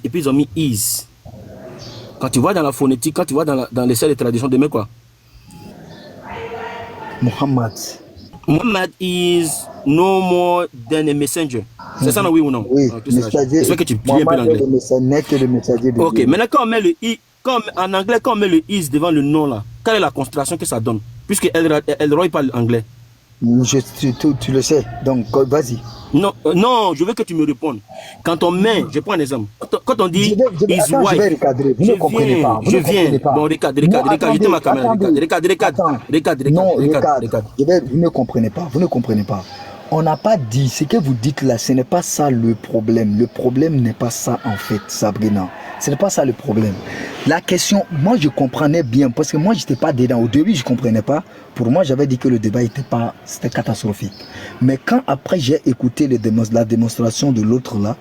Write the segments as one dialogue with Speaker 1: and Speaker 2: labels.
Speaker 1: et puis ils ont mis is. Quand tu vois dans la phonétique, quand tu vois dans les salles de tradition, de mettre quoi?
Speaker 2: Muhammad.
Speaker 1: Muhammad is no more than a messenger. C'est ça, non, oui ou non?
Speaker 2: Oui,
Speaker 1: c'est vrai que tu lis un peu l'anglais. Ok, maintenant quand on met le i, en anglais, quand on met le is devant le nom là, quelle est la concentration que ça donne? Puisque Elroy parle anglais.
Speaker 2: Tu le sais, donc vas-y.
Speaker 1: Non, non, je veux que tu me répondes. Quand on met, je prends un exemple. Quand on dit is
Speaker 2: wife, je vais recadrer. Vous ne comprenez pas.
Speaker 1: Je viens. Bon, recadre, j'étais ma caméra. Recadre.
Speaker 2: Non, recadre. Vous ne comprenez pas. Vous ne comprenez pas. On n'a pas dit, ce que vous dites là, ce n'est pas ça le problème. Le problème n'est pas ça en fait, Sabrina. Ce n'est pas ça le problème. La question, moi je comprenais bien, parce que moi je n'étais pas dedans. Au début je ne comprenais pas. Pour moi j'avais dit que le débat c'était catastrophique. Mais quand après j'ai écouté la démonstration de l'autre là,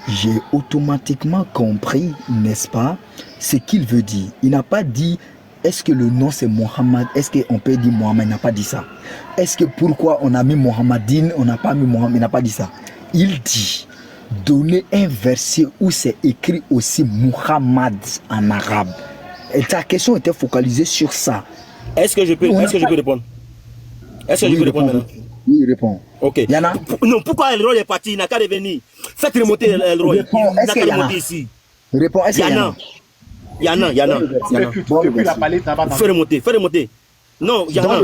Speaker 2: j'ai automatiquement compris, n'est-ce pas, ce qu'il veut dire. Il n'a pas dit, est-ce que le nom c'est Mohammed? Est-ce qu'on peut dire Mohammed? Il n'a pas dit ça. Est-ce que pourquoi on a mis Mohammedine, on n'a pas mis Mohammed? Il n'a pas dit ça. Il dit, donner un verset où c'est écrit aussi Muhammad en arabe. Et ta question était focalisée sur ça.
Speaker 1: Est-ce que je peux répondre? Est-ce que je peux répondre maintenant?
Speaker 2: Oui, réponds.
Speaker 1: Ok.
Speaker 2: Yana?
Speaker 1: Non, pourquoi Elroy est parti? Il n'a qu'à revenir. Faites remonter Elroy. Il n'a qu'à remonter ici.
Speaker 2: Réponds, est-ce qu'il y en a?
Speaker 1: Yana. Fais remonter. Non, Yana,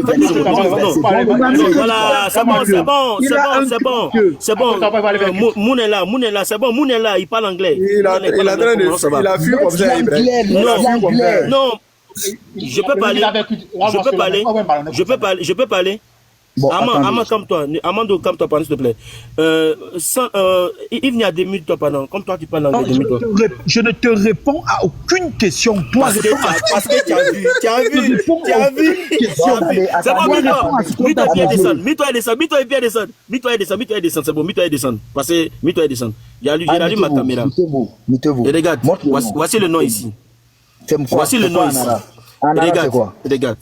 Speaker 1: voilà, c'est bon. Moon est là, c'est bon, Moon est là, il parle anglais.
Speaker 3: Il a fui comme ça.
Speaker 1: Non, je peux parler.
Speaker 2: Bon,
Speaker 1: Amand, calme-toi, pardon, s'il te plaît. Il venait à 2 minutes, toi, pardon. Comme toi, tu parles anglais, 2 minutes.
Speaker 4: Je ne te réponds à aucune question. Toi,
Speaker 1: parce que tu as vu. C'est bon, mets-toi et descends. C'est bon, mets-toi et descends. Parce que, mets-toi et descends. J'ai allumé ma caméra. Et regarde, voici le nom ici. Voici le nom ici. Regarde,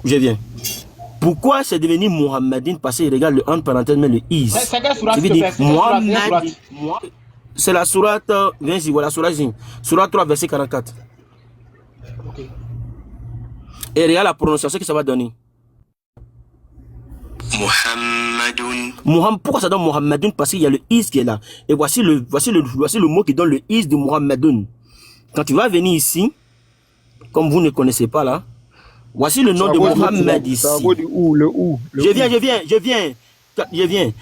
Speaker 1: je viens. Pourquoi c'est devenu Mohammedine? Parce qu'il regarde le entre parenthèses, mais le is. Tu veux dire Mohammed. C'est la sourate, viens ici, voilà, sourate 3, verset 44. Et regarde la prononciation que ça va donner. Mohammed. Pourquoi ça donne Mohammedine? Parce qu'il y a le is qui est là. Et voici le mot qui donne le is de Mohammedine. Quand tu vas venir ici, comme vous ne connaissez pas là, voici le nom de Mohammed ici. Je viens.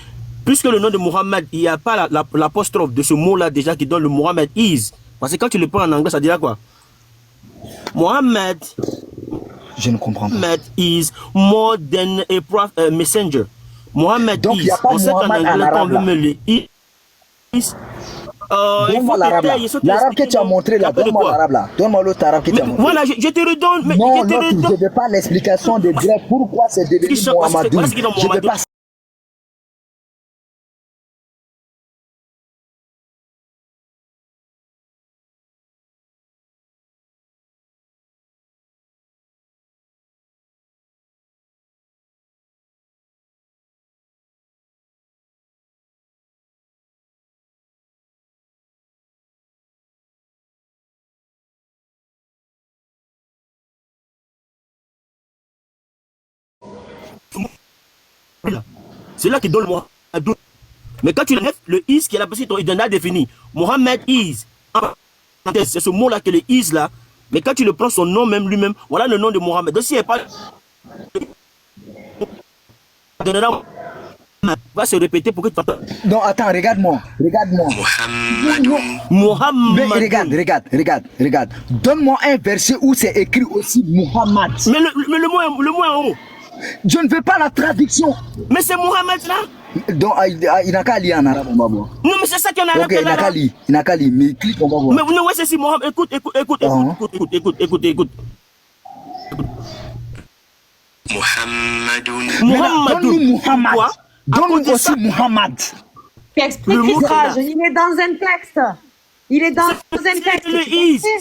Speaker 1: Puisque le nom de Mohammed, il n'y a pas l'apostrophe de ce mot-là déjà qui donne le Mohammed is. Parce que quand tu le prends en anglais, ça dira quoi? Mohammed.
Speaker 2: Je ne comprends pas.
Speaker 1: Mohammed is more than a messenger. Mohammed
Speaker 2: donc,
Speaker 1: is. On sait qu'en anglais, quand on veut me le is.
Speaker 2: L'arabe que tu as montré là, donne-moi l'arabe là. Donne-moi l'autre arabe que tu as montré.
Speaker 1: Voilà, je te redonne. Mais
Speaker 2: non, je ne veux pas l'explication de grec. Pourquoi c'est devenu Mohamedou? Je ne veux pas.
Speaker 1: C'est là qui donne moi un doute. Mais quand tu l'enlèves, le is qui est là, il donne à définir. Mohammed is. C'est ce mot-là que le is là. Mais quand tu le prends son nom même lui-même, voilà le nom de Mohammed. Donc s'il n'est pas. Va se répéter pour que tu entends.
Speaker 2: Non, attends, regarde-moi.
Speaker 1: Mohammed.
Speaker 2: Mais regarde. Donne-moi un verset où c'est écrit aussi Muhammad.
Speaker 1: Mais le mot est en haut.
Speaker 2: Je ne veux pas la traduction.
Speaker 1: Mais c'est Mohammed là.
Speaker 2: Donc, il n'a qu'à lire en arabe, on va voir.
Speaker 1: Non, mais c'est ça qu'il y en a.
Speaker 2: Ok, il n'a qu'à lire. Mais clique, on va voir.
Speaker 1: Mais non, ouais, c'est si Mohammed. Écoute.
Speaker 2: Mohammed. Donne-nous aussi Muhammad.
Speaker 5: Explique l'ouvrage. Il est dans un texte.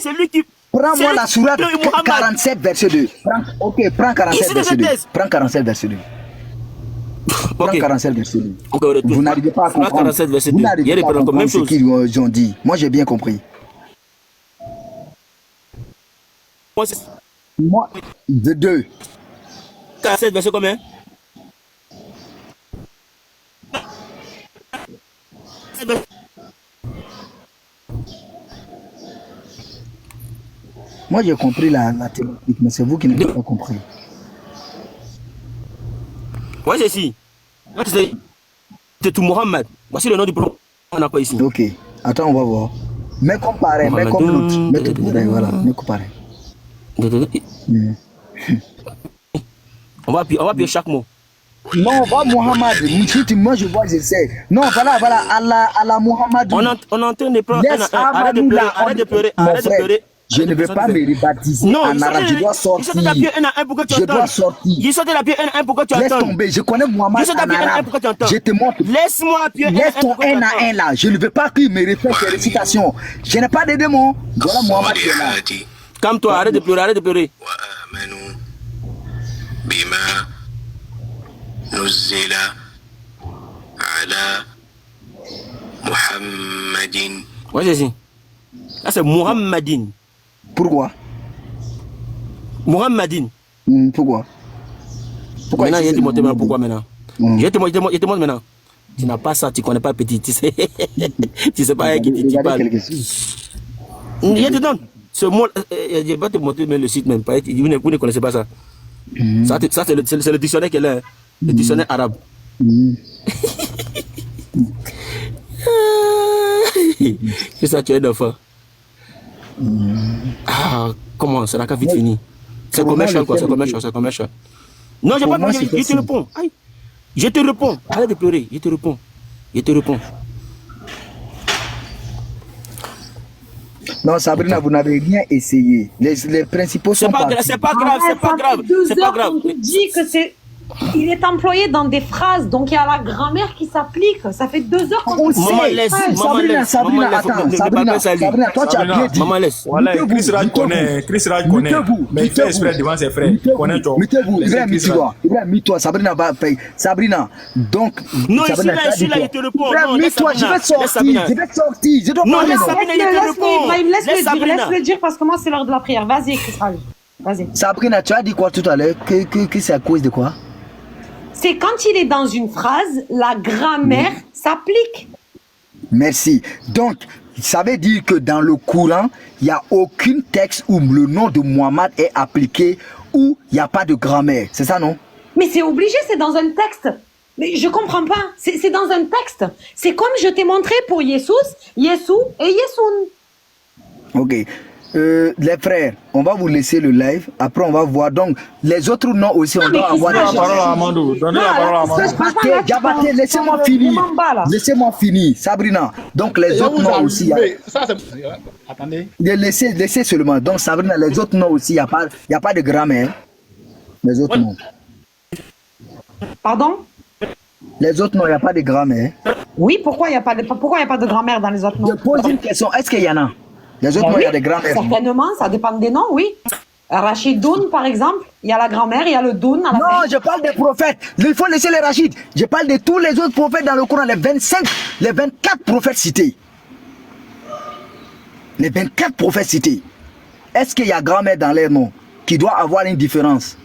Speaker 1: C'est lui qui.
Speaker 2: Prends-moi la sourate 47, verset 2. Prends 47, verset 2. Prends 47, verset 2. Prends 47, verset 2. Vous n'arrivez pas à comprendre. Vous n'arrivez pas à comprendre ce qu'ils ont dit. Moi, j'ai bien compris. Moi, de 2.
Speaker 1: 47, verset combien?
Speaker 2: Moi, j'ai compris la thématique, mais c'est vous qui n'avez pas compris.
Speaker 1: Ouais, c'est si. C'est tout Mohammed. Voici le nom du prophète. On n'a pas ici.
Speaker 2: Ok. Attends, on va voir. Mais comparé, mais comme l'autre. Mais tout pareil, voilà. Mais comparé.
Speaker 1: On va appuyer chaque mot.
Speaker 2: Non, va Mohammed. Moi, je vois, je sais. Non, voilà, Allah Mohammed.
Speaker 1: On est en train de prendre. Arrête de pleurer. Arrête de pleurer.
Speaker 2: Je ne vais pas me rebaptiser en arabe. Je dois sortir. Je dois sortir.
Speaker 1: Je saute la pied N1 pour que tu entends.
Speaker 2: Laisse tomber. Je connais Mohamed en arabe. Je te montre.
Speaker 1: Laisse-moi appuyer
Speaker 2: Laisse ton N à 1 là. Je ne veux pas qu'il me répète tes récitations. Je n'ai pas de démons. Voilà Mohamed qui est là.
Speaker 1: Calme-toi. Arrête de pleurer. Arrête de pleurer. Ouais, c'est si. Là, c'est Muhammadin.
Speaker 2: Pourquoi?
Speaker 1: Muhammadin.
Speaker 2: Pourquoi?
Speaker 1: Maintenant, je te montre pourquoi maintenant. Je te montre maintenant. Tu n'as pas ça, tu ne connais pas petit. Tu sais, tu sais pas avec qui tu parles. Je te donne. Ce mot, je vais pas te montrer même le site même. Vous ne connaissez pas ça. Ça c'est le dictionnaire qu'elle est. Le dictionnaire arabe. C'est ça, tu es d'enfant. Ah, comment? Ça n'a qu'à vite fini. C'est commercial quoi, c'est commercial. Non, j'ai pas besoin, je te réponds. Aïe. Je te réponds. Arrête de pleurer, je te réponds.
Speaker 2: Non, Sabrina, vous n'avez rien essayé. Les principaux sont pas.
Speaker 1: C'est pas grave.
Speaker 5: On te dit que c'est... Il est employé dans des phrases, donc il y a la grammaire qui s'applique. Ça fait 2 heures qu'on
Speaker 2: sait. Sabrina, attends, Sabrina, toi tu as bien dit.
Speaker 1: Maman laisse.
Speaker 3: Voilà, Chris Raj connaît. Mais il fait exprès devant ses frères.
Speaker 2: Mettez-vous, Ibrahim, toi, Sabrina va payer. Sabrina, donc.
Speaker 1: Non, ici là, il te répond.
Speaker 2: Toi, je vais sortir. Je dois parler.
Speaker 5: Laisse-le dire parce que moi c'est l'heure de la prière. Vas-y, Chris Raj. Vas-y.
Speaker 2: Sabrina, tu as dit quoi tout à l'heure? Que c'est à cause de quoi?
Speaker 5: C'est quand il est dans une phrase, la grammaire s'applique.
Speaker 2: Merci. Donc, ça veut dire que dans le Coran, il n'y a aucun texte où le nom de Mohammed est appliqué, où il n'y a pas de grammaire. C'est ça, non?
Speaker 5: Mais c'est obligé, c'est dans un texte. Mais je comprends pas. C'est dans un texte. C'est comme je t'ai montré pour Yesous, Yessou et Yessoun.
Speaker 2: Ok. Les frères, on va vous laisser le live. Après, on va voir. Donc, les autres noms aussi, on doit avoir.
Speaker 3: Donnez la parole à Amandou.
Speaker 2: Diabaté, laissez-moi finir. Laissez-moi finir, Sabrina. Donc, les autres noms aussi.
Speaker 4: Attendez.
Speaker 2: Laissez seulement. Donc, Sabrina, les autres noms aussi, il n'y a pas de grammaire. Les autres noms.
Speaker 5: Pardon?
Speaker 2: Les autres noms, il n'y a pas de grammaire.
Speaker 5: Oui, pourquoi il n'y a pas de grammaire dans les autres noms?
Speaker 2: Je pose une question. Est-ce qu'il y en a? Les autres noms, il y a des grammaires.
Speaker 5: Certainement, ça dépend des noms, oui. Rachidoun, par exemple, il y a la grammaire, il y a le doun.
Speaker 2: Non, je parle des prophètes. Il faut laisser les Rachid. Je parle de tous les autres prophètes dans le Coran, les 25, les 24 prophètes cités. Les 24 prophètes cités. Est-ce qu'il y a grammaire dans les noms qui doit avoir une différence?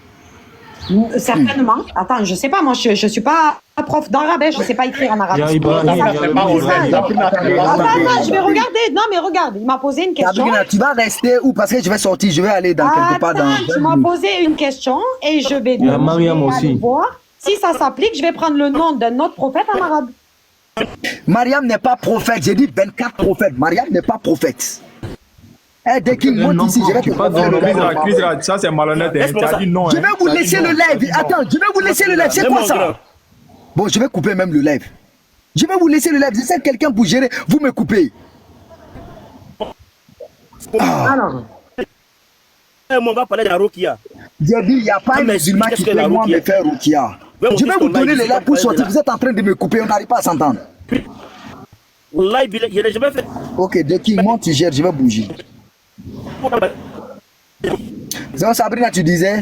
Speaker 5: Certainement. Attends, je sais pas, moi je suis pas prof d'arabe, je sais pas écrire en arabe. Attends, je vais regarder. Non mais regarde, il m'a posé une question.
Speaker 2: Tu vas rester où? Parce que je vais sortir, je vais aller dans quelque part dans.
Speaker 5: Tu m'as posé une question et je vais aller voir. Si ça s'applique, je vais prendre le nom d'un autre prophète en arabe.
Speaker 2: Mariam n'est pas prophète, j'ai dit 24 prophètes. Mariam n'est pas prophète. Dès qu'il monte ici, je vais te
Speaker 3: prendre. Ça c'est malhonnête.
Speaker 2: Je vais vous laisser le live. Attends, je vais vous laisser le live. C'est quoi ça? Bon, je vais couper même le live. Je vais vous laisser le live. Je sais quelqu'un pour gérer. Vous me coupez.
Speaker 5: Alors.
Speaker 1: On va parler de la Rukia.
Speaker 2: J'ai dit, il n'y a pas un musulman qui peut moi me faire Rukia. Je vais vous donner le live pour sortir. Vous êtes en train de me couper. On n'arrive pas à s'entendre.
Speaker 1: Live, il a jamais fait.
Speaker 2: Ok, dès qu'il monte, tu gères. Je vais bouger. Sabrina, tu disais?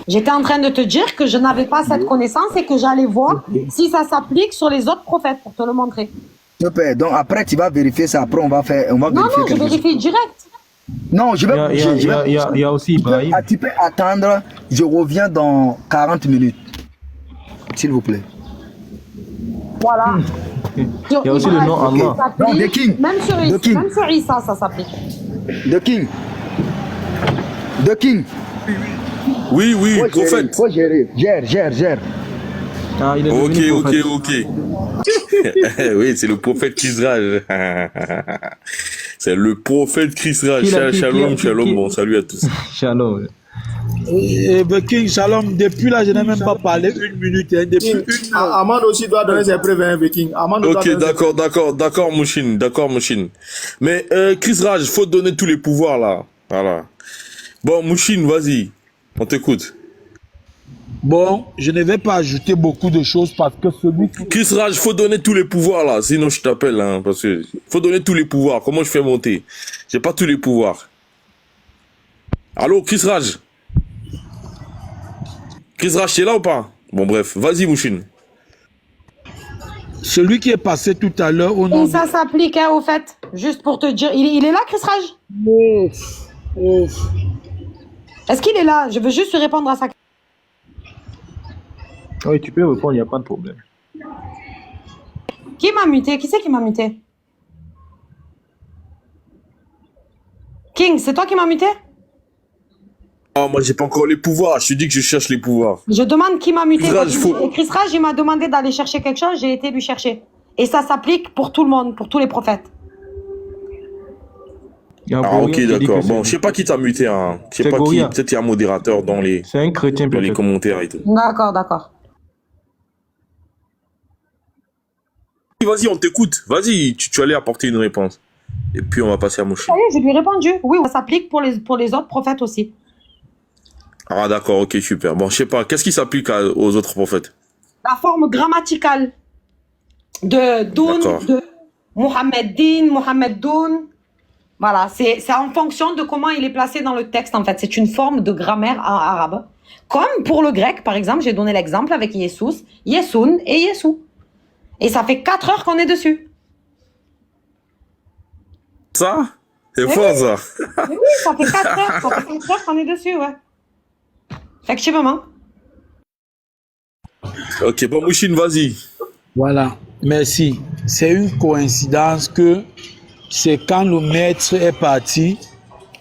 Speaker 5: J'étais en train de te dire que je n'avais pas cette connaissance et que j'allais voir si ça s'applique sur les autres prophètes pour te le montrer.
Speaker 2: Super. Donc après, tu vas vérifier ça. Après, on va vérifier.
Speaker 5: Non, je vérifie direct.
Speaker 2: Non, je vais bouger.
Speaker 6: Il y a aussi Ibrahim.
Speaker 2: Tu peux attendre, je reviens dans 40 minutes. S'il vous plaît.
Speaker 5: Voilà.
Speaker 6: Il y a aussi le nom Allah.
Speaker 2: Non, The King.
Speaker 5: Même sur
Speaker 2: The King.
Speaker 5: Issa, ça s'applique.
Speaker 2: The King. The King.
Speaker 7: Oui, oui, prophète.
Speaker 2: Faut gérer. Gère.
Speaker 6: Ah, il est
Speaker 7: Ok,
Speaker 6: devenu
Speaker 7: ok,
Speaker 6: prophète.
Speaker 7: ok. Oui, c'est le prophète Chris Raj. C'est le prophète Chris Raj. Shalom. Bon, salut à tous.
Speaker 6: Shalom.
Speaker 8: King, shalom. Depuis là, je n'ai même pas parlé une minute. Hein, depuis une heure.
Speaker 3: Amand aussi doit donner ses preuves, hein, King.
Speaker 7: Ok, d'accord, Mouchine. Mais Chris Raj, faut donner tous les pouvoirs là. Voilà. Bon, Mouchine, vas-y. On t'écoute.
Speaker 8: Bon, je ne vais pas ajouter beaucoup de choses parce que celui qui...
Speaker 7: Chris Raj, faut donner tous les pouvoirs là, sinon je t'appelle, hein, parce que faut donner tous les pouvoirs. Comment je fais monter? J'ai pas tous les pouvoirs. Allô, Chris Raj? Chris Raj, t'es là ou pas? Bon, bref, vas-y, Mouchine.
Speaker 8: Celui qui est passé tout à l'heure au nom...
Speaker 5: Et ça s'applique, hein, au fait. Juste pour te dire. Il est là, Chris Raj? Est-ce qu'il est là? Je veux juste lui répondre à sa question.
Speaker 6: Oui, tu peux répondre, il n'y a pas de problème.
Speaker 5: Qui m'a muté? Qui c'est qui m'a muté? King, c'est toi qui m'as muté?
Speaker 7: Ah, moi, j'ai pas encore les pouvoirs. Je te dis que je cherche les pouvoirs.
Speaker 5: Je demande qui m'a muté.
Speaker 7: Chris Raj,
Speaker 5: Et Chris Raj, il m'a demandé d'aller chercher quelque chose, j'ai été lui chercher. Et ça s'applique pour tout le monde, pour tous les prophètes.
Speaker 7: Ah, ok, d'accord. Bon, je sais pas qui t'a muté, hein. Je sais pas qui. Peut-être il y a un modérateur dans les...
Speaker 6: C'est un chrétien,
Speaker 7: dans les commentaires et tout.
Speaker 5: D'accord.
Speaker 7: Vas-y, on t'écoute. Vas-y, tu allais apporter une réponse. Et puis, on va passer à Mouchine.
Speaker 5: Oui, je lui ai répondu. Oui, ça s'applique pour les autres prophètes aussi.
Speaker 7: Ah, d'accord, ok, super. Bon, je sais pas. Qu'est-ce qui s'applique aux autres prophètes?
Speaker 5: La forme grammaticale de Doun, de Mohameddin, Mohammedoun. Voilà, c'est en fonction de comment il est placé dans le texte, en fait. C'est une forme de grammaire en arabe. Comme pour le grec, par exemple, j'ai donné l'exemple avec Yesous, Yesoun et Yesou. Et ça fait 4 heures qu'on est dessus.
Speaker 7: Ça? C'est fort, ça.
Speaker 5: Oui, ça fait 4 heures. Ça fait 4 heures qu'on est dessus, ouais. Effectivement.
Speaker 7: Ok, bon, Mouchine, vas-y.
Speaker 8: Voilà, merci. C'est une coïncidence que c'est quand le maître est parti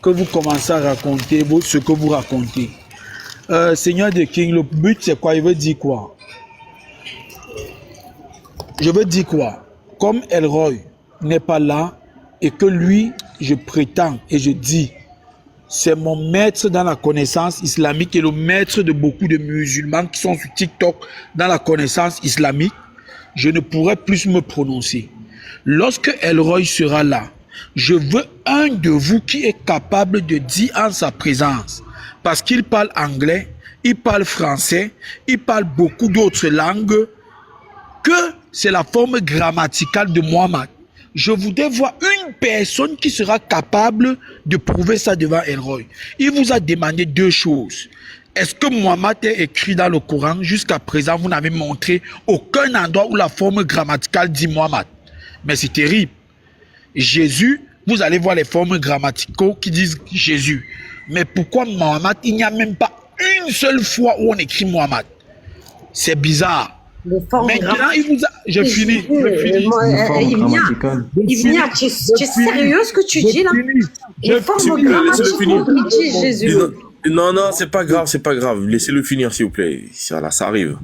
Speaker 8: que vous commencez à raconter ce que vous racontez. Seigneur de King, le but c'est quoi? Il veut dire quoi? Je veux dire quoi? Comme Elroy n'est pas là et que lui, je prétends et je dis, c'est mon maître dans la connaissance islamique et le maître de beaucoup de musulmans qui sont sur TikTok dans la connaissance islamique, je ne pourrai plus me prononcer. Lorsque Elroy sera là, je veux un de vous qui est capable de dire en sa présence, parce qu'il parle anglais, il parle français, il parle beaucoup d'autres langues, que c'est la forme grammaticale de Muhammad. Je voudrais voir une personne qui sera capable de prouver ça devant Elroy. Il vous a demandé 2 choses. Est-ce que Muhammad est écrit dans le Coran? Jusqu'à présent, vous n'avez montré aucun endroit où la forme grammaticale dit Muhammad. Mais c'est terrible. Jésus, vous allez voir les formes grammaticaux qui disent Jésus. Mais pourquoi Muhammad? Il n'y a même pas une seule fois où on écrit Muhammad. C'est bizarre. Maintenant, il vous a... Je finis.
Speaker 5: Ivnia, tu es sérieux ce que tu dis là? Les formes grammaticaux qui disent Jésus.
Speaker 7: Non, c'est pas grave. Laissez-le finir, s'il vous plaît. Ça arrive.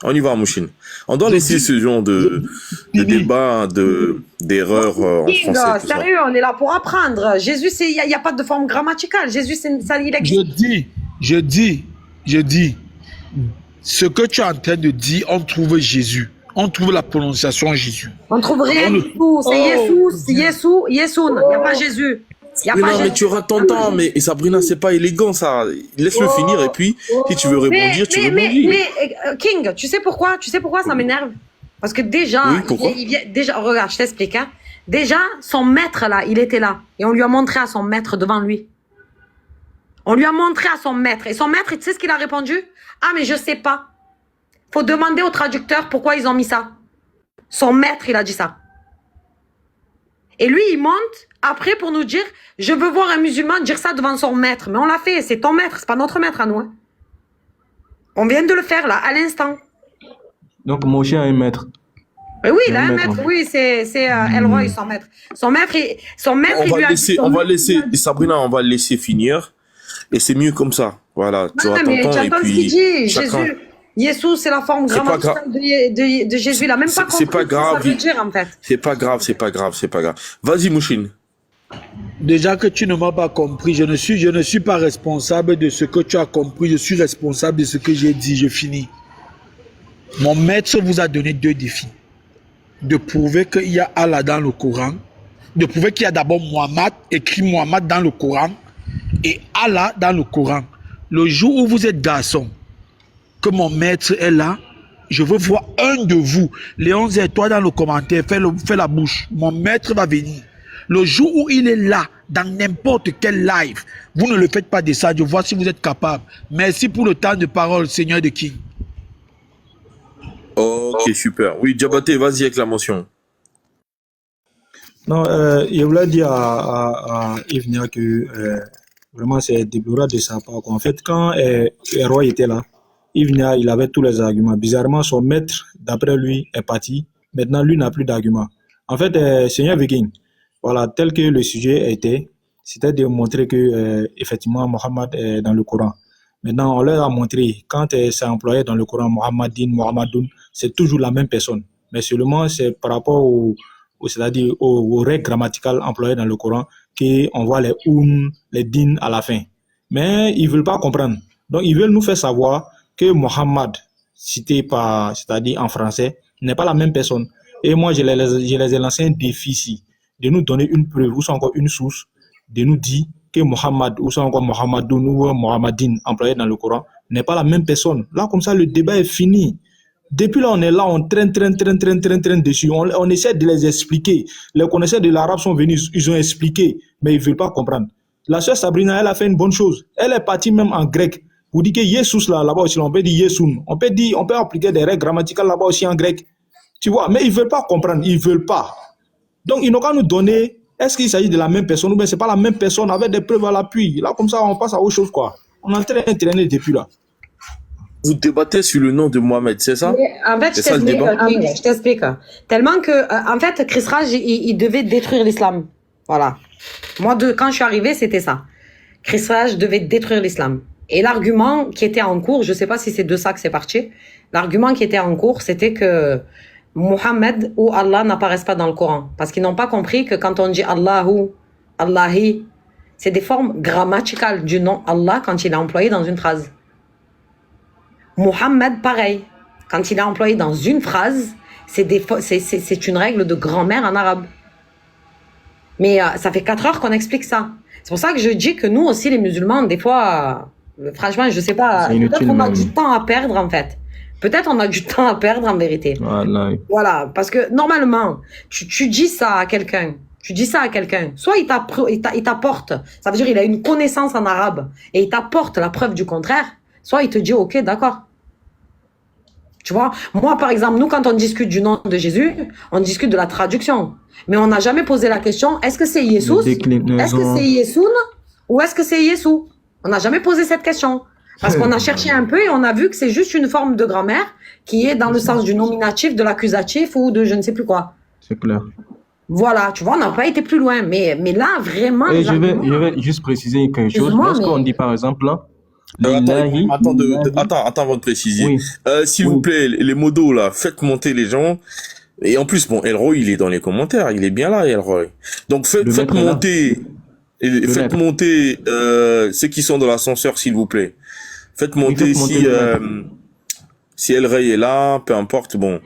Speaker 7: On y va, Mouchine. On doit laisser ce genre de débat, d'erreurs en français.
Speaker 5: Sérieux, on est là pour apprendre. Jésus, il n'y a pas de forme grammaticale. Jésus, ça, il existe.
Speaker 8: Je dis, ce que tu es en train de dire, on trouve Jésus. On trouve la prononciation Jésus.
Speaker 5: On trouve rien du tout. C'est Yesou, Yesoun. Il n'y a pas Jésus.
Speaker 7: Mais tu auras ton temps, mais Sabrina, c'est pas élégant ça. Laisse-le finir et puis, si tu veux rebondir, tu rebondis.
Speaker 5: Mais King, tu sais pourquoi ça m'énerve? Parce que déjà, déjà, regarde, je t'explique. Hein. Déjà, son maître là, il était là. Et on lui a montré à son maître devant lui. On lui a montré à son maître. Et son maître, tu sais ce qu'il a répondu? Ah, mais je sais pas. Faut demander au traducteur pourquoi ils ont mis ça. Son maître, il a dit ça. Et lui, il monte après pour nous dire, je veux voir un musulman dire ça devant son maître. Mais on l'a fait, c'est ton maître, c'est pas notre maître à nous. Hein. On vient de le faire là, à l'instant.
Speaker 6: Donc Moshe a un maître.
Speaker 5: Oui, il a un maître, oui, c'est Elroy, son maître. Son maître,
Speaker 7: On va laisser, Sabrina, on va le laisser finir. Et c'est mieux comme ça. Voilà, tu vois,
Speaker 5: mais
Speaker 7: t'entends, et
Speaker 5: ce qu'il
Speaker 7: puis...
Speaker 5: dit,
Speaker 7: chacun...
Speaker 5: Jésus, Jésus, c'est la forme grammaticale de Jésus. Il a même pas compris
Speaker 7: pas grave,
Speaker 5: ce que ça veut dire, en fait.
Speaker 7: C'est pas grave. Vas-y, Mouchine.
Speaker 8: Déjà que tu ne m'as pas compris, je ne suis pas responsable de ce que tu as compris, je suis responsable de ce que j'ai dit, je finis. Mon maître vous a donné 2 défis. De prouver qu'il y a Allah dans le Coran, de prouver qu'il y a d'abord Muhammad, écrit Muhammad dans le Coran, et Allah dans le Coran. Le jour où vous êtes garçon, que mon maître est là, je veux voir un de vous. Léon Z, toi dans le commentaire, fais la bouche. Mon maître va venir. Le jour où il est là, dans n'importe quel live, vous ne le faites pas descendre, je vois si vous êtes capable. Merci pour le temps de parole, Seigneur de King.
Speaker 7: Ok, super. Oui, Diabaté, vas-y avec la mention.
Speaker 6: Non, je voulais dire à Yves que vraiment c'est déplorable de sa part. En fait, quand Roy était là, Yves il avait tous les arguments. Bizarrement, son maître, d'après lui, est parti. Maintenant, lui n'a plus d'arguments. En fait, Seigneur Viking, voilà, tel que le sujet était, c'était de montrer que effectivement Mohammed est dans le Coran. Maintenant, on leur a montré, quand c'est employé dans le Coran, Muhammadin, Muhammadoun, c'est toujours la même personne. Mais seulement, c'est par rapport c'est-à-dire aux règles grammaticales employées dans le Coran qu'on voit les les din à la fin. Mais ils ne veulent pas comprendre. Donc, ils veulent nous faire savoir que Mohammed, cité par, c'est-à-dire en français, n'est pas la même personne. Et moi, je les ai lancé un défi ici, de nous donner une preuve, ou encore une source, de nous dire que Mohammed, ou encore Mohammadoun, ou Mohammadine, employé dans le Coran, n'est pas la même personne. Là, comme ça, le débat est fini. Depuis là, on est là, on traîne dessus. On essaie de les expliquer. Les connaisseurs de l'arabe sont venus, ils ont expliqué, mais ils ne veulent pas comprendre. La sœur Sabrina, elle a fait une bonne chose. Elle est partie même en grec. Vous dites que Jesus là-bas aussi, on peut dire Yesun. On peut appliquer des règles grammaticales là-bas aussi en grec. Tu vois, mais ils ne veulent pas comprendre, ils ne veulent pas. Donc, ils n'ont qu'à nous donner, est-ce qu'il s'agit de la même personne ou bien ce n'est pas la même personne avec des preuves à l'appui. Là, comme ça, on passe à autre chose, quoi. On est en train de traîner depuis là.
Speaker 7: Vous débattez sur le nom de Mohamed, c'est ça?
Speaker 5: Mais en fait, je t'explique. Tellement que, en fait, Chris Raj, il devait détruire l'islam. Voilà. Moi, quand je suis arrivée, c'était ça. Chris Raj devait détruire l'islam. Et l'argument qui était en cours, je ne sais pas si c'est de ça que c'est parti, l'argument qui était en cours, c'était que Mohammed ou Allah n'apparaissent pas dans le Coran. Parce qu'ils n'ont pas compris que quand on dit Allahu, Allahi, c'est des formes grammaticales du nom Allah quand il est employé dans une phrase. Mohammed, pareil. Quand il est employé dans une phrase, c'est une règle de grammaire en arabe. Mais ça fait 4 heures qu'on explique ça. C'est pour ça que je dis que nous aussi, les musulmans, des fois, franchement, je sais pas, peut-être qu'on a du temps à perdre en fait. Peut-être on a du temps à perdre en vérité. Voilà, parce que normalement, tu dis ça à quelqu'un. Soit il t'apporte, ça veut dire il a une connaissance en arabe et il t'apporte la preuve du contraire. Soit il te dit, ok, d'accord. Tu vois, moi, par exemple, nous, quand on discute du nom de Jésus, on discute de la traduction. Mais on n'a jamais posé la question, est-ce que c'est Jésus? Est-ce que c'est Yesoun? Ou est-ce que c'est Yesou? On n'a jamais posé cette question. Parce qu'on a cherché un peu et on a vu que c'est juste une forme de grammaire qui est dans le sens du nominatif, de l'accusatif ou de je ne sais plus quoi.
Speaker 6: C'est clair.
Speaker 5: Voilà, tu vois, on n'a pas été plus loin. Mais là, vraiment...
Speaker 6: Et je vais juste préciser quelque chose. Lorsqu'on dit, par exemple... Là,
Speaker 7: attends, avant de préciser. Oui. S'il vous plaît, les modos là, faites monter les gens. Et en plus, bon, Elroy, il est dans les commentaires, il est bien là, Elroy. Donc faites monter ceux qui sont dans l'ascenseur, s'il vous plaît. Faites monter si Elroy est là, peu importe. Bon,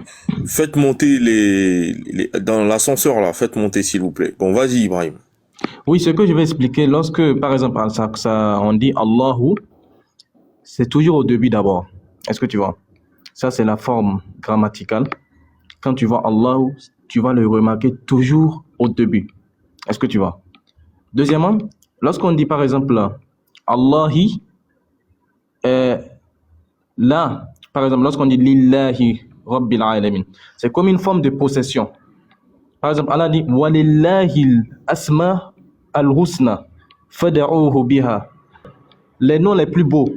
Speaker 7: faites monter dans l'ascenseur là, faites monter s'il vous plaît. Bon, vas-y, Ibrahim.
Speaker 6: Oui, ce que je vais expliquer, lorsque par exemple on dit Allahu. C'est toujours au début d'abord. Est-ce que tu vois? Ça, c'est la forme grammaticale. Quand tu vois Allah, tu vas le remarquer toujours au début. Est-ce que tu vois? Deuxièmement, lorsqu'on dit par exemple là, Allahi, là, par exemple, lorsqu'on dit Lillahi Rabbil Alamin, c'est comme une forme de possession.
Speaker 9: Par exemple, Allah dit Walillahil asma al-husna fad'uhu biha. Les noms les plus beaux.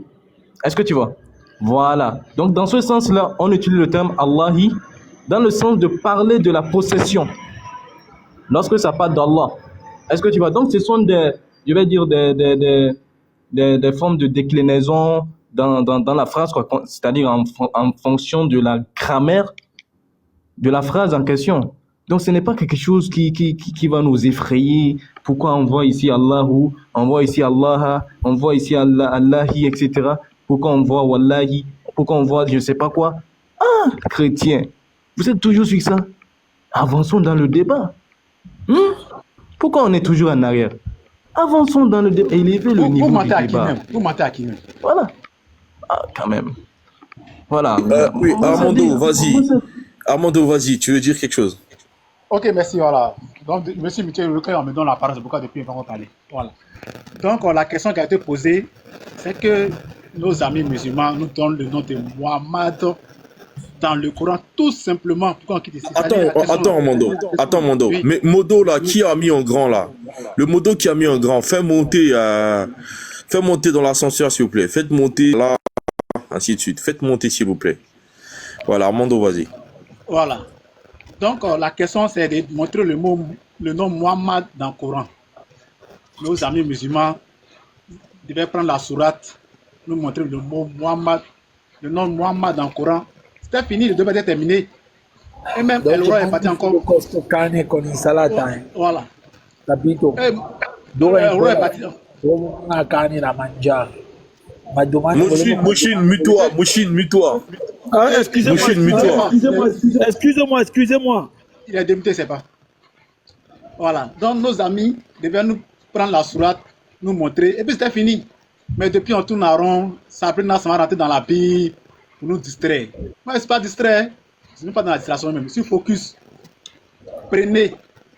Speaker 9: Est-ce que tu vois? Voilà. Donc, dans ce sens-là, on utilise le terme Allahi dans le sens de parler de la possession. Lorsque ça parle d'Allah. Est-ce que tu vois? Donc, ce sont des, je vais dire, des formes de déclinaison dans la phrase, quoi. C'est-à-dire en fonction de la grammaire de la phrase en question. Donc, ce n'est pas quelque chose qui va nous effrayer. Pourquoi on voit ici Allahu, on voit ici Allah, on voit ici Allahi, etc. Pourquoi on voit Wallahi, pourquoi on voit je ne sais pas quoi. Ah, chrétien, vous êtes toujours sur ça. Avançons dans le débat. Pourquoi on est toujours en arrière? Avançons dans le débat, élevez le niveau du débat.
Speaker 4: Vous mentez à qui même?
Speaker 9: Voilà. Ah, quand même. Voilà.
Speaker 7: Oui, Armando, vas-y, tu veux dire quelque chose?
Speaker 4: Ok, merci, voilà. Donc, monsieur Michel, on me donne la parole, c'est pourquoi depuis on va parler. Voilà. Donc, la question qui a été posée, c'est que nos amis musulmans nous donnent le nom de Muhammad dans le Coran, tout simplement. Pourquoi on quitte ici?
Speaker 7: Attends, Mondo. Oui. Mais Modo, là, qui a mis en grand, là? Le Modo qui a mis en grand, fais monter dans l'ascenseur, s'il vous plaît. Faites monter là, ainsi de suite. Faites monter, s'il vous plaît. Voilà, Armando, vas-y.
Speaker 4: Voilà. Donc, la question, c'est de montrer le nom Muhammad dans le Coran. Nos amis musulmans devaient prendre la sourate, nous montrer le nom Muhammad dans le Coran. C'était fini, le débat était terminé. Et même, El Roi est parti encore. Voilà. El Roi est parti.
Speaker 7: Mouchine, mute-toi.
Speaker 8: Ah, excusez-moi.
Speaker 4: Il est démuté, c'est pas. Voilà. Donc, nos amis devaient nous prendre la sourate, nous montrer, et puis c'était fini. Mais depuis, on tourne en rond, ça après, ça va rentrer dans la Bible pour nous distraire. Moi, je ne suis pas distrait. Je ne suis pas dans la distraction même. Je suis focus. Prenez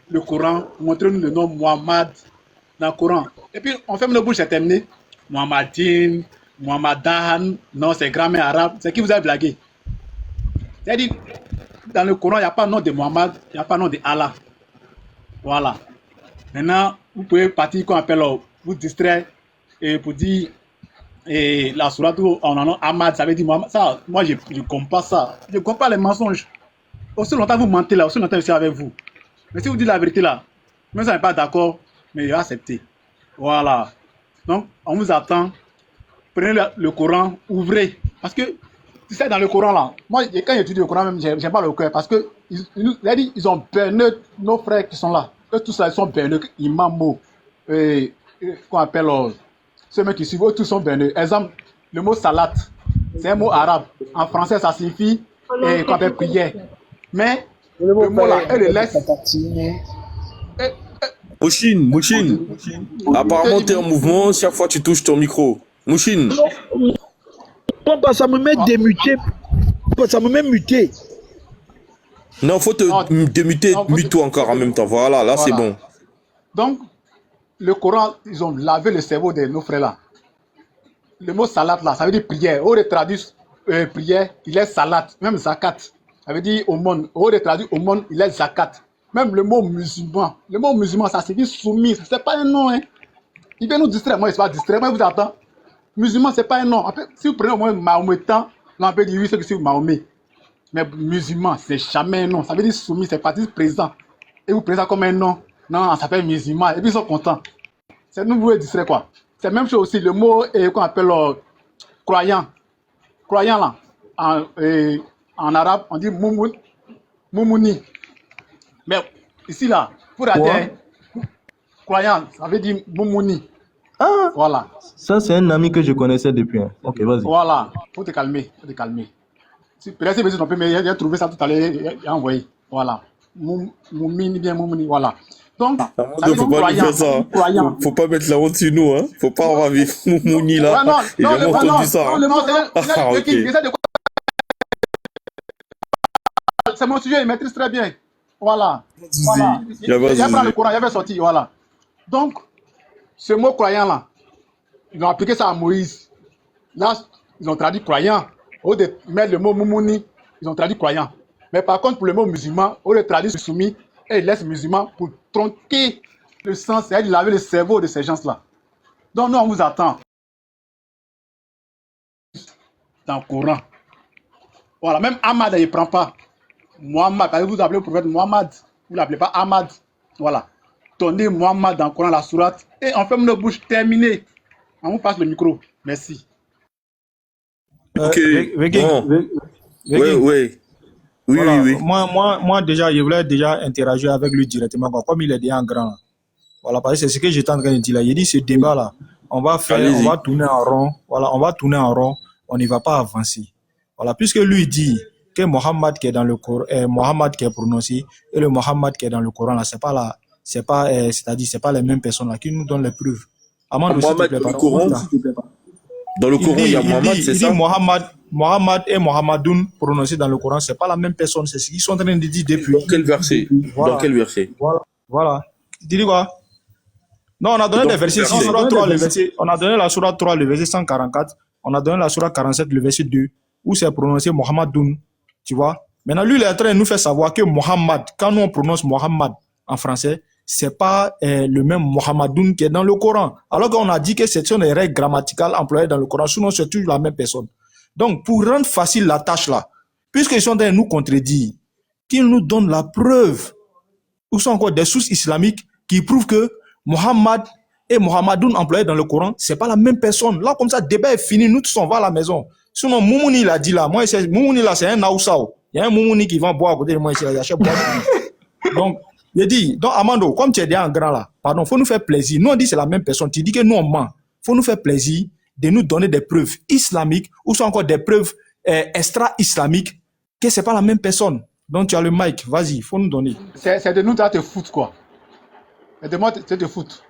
Speaker 4: le Coran, montrez-nous le nom Muhammad dans le Coran. Et puis, on ferme le bouche, c'est terminé. Muhammadin, Muhammadan, non, c'est grammaire arabe. C'est qui vous a blagué? C'est-à-dire, dans le Coran, il n'y a pas le nom de Muhammad, il n'y a pas le nom de Allah. Voilà. Maintenant, vous pouvez partir qu'on appelle, vous distraire et pour dire la sourate où on en a Ahmad, ça veut dire Muhammad. Ça, moi, je ne comprends pas ça. Je ne comprends pas les mensonges. Aussi longtemps vous mentez là, aussi longtemps je suis avec vous. Mais si vous dites la vérité là, même si vous n'êtes pas d'accord, mais il va accepter. Voilà. Donc, on vous attend. Prenez le Coran, ouvrez. Parce que, tu sais, dans le Coran là, moi, quand j'étudie le Coran, même, j'aime pas le cœur. Parce que, ils ont berné nos frères qui sont là. Eux tous là, ils sont bernés. Imamo, qu'on appelle ceux qui suivent, eux tous sont bernés. Exemple, le mot salat, c'est un mot arabe. En français, ça signifie qu'on appelle prière. Mais, le mot là, elle le laisse.
Speaker 7: Mouchine. Apparemment, tu es en mouvement chaque fois que tu touches ton micro. Mouchine.
Speaker 8: Ça me met démuté. Ça me met muté.
Speaker 7: Non, faut te démuter, mute-toi encore en même temps. Voilà, là c'est bon.
Speaker 4: Donc, le Coran, ils ont lavé le cerveau de nos frères là. Le mot salat là, ça veut dire prière. Au traduit prière, il est salat, même zakat. Ça veut dire aumône. Au traduit aumône, il est zakat. Même le mot musulman, ça signifie soumis. C'est pas un nom, hein. Il vient nous distraire. Moi, il ne pas distraire. Moi, vous attends. Musulman, c'est pas un nom. Après, si vous prenez au moins Mahométan, là, on peut dire oui, c'est que c'est Mahomet. Mais musulman, c'est jamais un nom. Ça veut dire soumis, c'est parti présent. Et vous prenez ça comme un nom. Non, ça s'appelle musulman. Et puis ils sont contents. C'est nous, vous voulez distraire quoi. C'est la même chose aussi. Le mot qu'on appelle croyant. Croyant là. En arabe, on dit moumouni. Mais ici là, pour aller croyant, ça veut dire moumouni.
Speaker 9: Ah,
Speaker 4: voilà.
Speaker 9: Ça, c'est un ami que je connaissais depuis. Ok, vas-y.
Speaker 4: Voilà, faut te calmer. Peut-être si vous mais il a trouvé ça tout à l'heure, il a envoyé. Voilà. Moumini, bien Moumini, voilà. Donc,
Speaker 7: faut pas faire ça. Faut pas mettre la honte sur nous, hein. Faut pas avoir vu Moumini là. J'ai jamais entendu ça.
Speaker 4: C'est mon sujet, il maîtrise très bien. Voilà.
Speaker 7: Il
Speaker 4: a le Coran, il avait sorti, voilà. Donc, ce mot croyant là, ils ont appliqué ça à Moïse. Là, ils ont traduit croyant. Au lieu de mettre le mot moumouni, ils ont traduit croyant. Mais par contre, pour le mot musulman, au lieu de traduire soumis, et ils laissent musulmans pour tronquer le sens, c'est-à-dire laver le cerveau de ces gens-là. Donc nous, on vous attend dans le Coran. Voilà, même Ahmad, il ne prend pas. Mohammed, quand vous appelez le prophète Mohammed, vous ne l'appelez pas Ahmad. Voilà. Tournez Mohammed dans le Coran, la sourate, et on ferme nos bouches, terminé. On vous passe le micro. Merci.
Speaker 7: Ok, bon. Oui.
Speaker 6: Voilà. Moi, déjà, je voulais déjà interagir avec lui directement, comme il est déjà en grand. Voilà, parce que c'est ce que j'étais en train de dire là. Il dit ce débat-là, on va tourner en rond. Voilà, on va tourner en rond. On n'y va pas avancer. Voilà, puisque lui dit que Mohammed qui est dans le Coran, Mohammed qui est prononcé et le Mohammed qui est dans le Coran là, c'est-à-dire c'est pas les mêmes personnes là qui nous donnent les preuves.
Speaker 7: Mohammed dans le Coran, dans le Coran, il y a Mohammed, c'est ça?
Speaker 6: Il dit Mohammed et Mohammedoun prononcés dans le Coran, c'est pas la même personne. C'est ce qu'ils sont en train de dire depuis.
Speaker 7: Dans quel verset? Voilà. Dans quel verset?
Speaker 6: Voilà. Tu dis quoi? Non, on a donné des versets. On a donné la sourate 3, le verset 144. On a donné la sourate 47, le verset 2, où c'est prononcé Mohammedoun. Tu vois? Maintenant, lui, il est en train de nous faire savoir que Mohammed, quand nous on prononce Mohammed en français, c'est pas le même Mohammedoun qui est dans le Coran. Alors qu'on a dit que ce sont des règles grammaticales employées dans le Coran, sinon c'est toujours la même personne. Donc, pour rendre facile la tâche là, puisqu'ils sont en train de nous contredire, qu'ils nous donnent la preuve, ou sont encore des sources islamiques qui prouvent que Mohammed et Mohammedoun employés dans le Coran, c'est pas la même personne. Là, comme ça, le débat est fini, nous tous on va à la maison. Sinon, Moumouni l'a dit là, Moumouni là, c'est un Naoussao. Il y a un Moumouni qui va boire à côté de moi ici, il achète boire. Donc, il dit, donc Amando, comme tu es déjà en grand là, pardon, faut nous faire plaisir. Nous on dit c'est la même personne, tu dis que nous on ment. Faut nous faire plaisir de nous donner des preuves islamiques ou sont encore des preuves extra-islamiques que c'est pas la même personne. Donc tu as le mic, vas-y, faut nous donner.
Speaker 4: C'est de nous de te foutre quoi. C'est de moi de te foutre.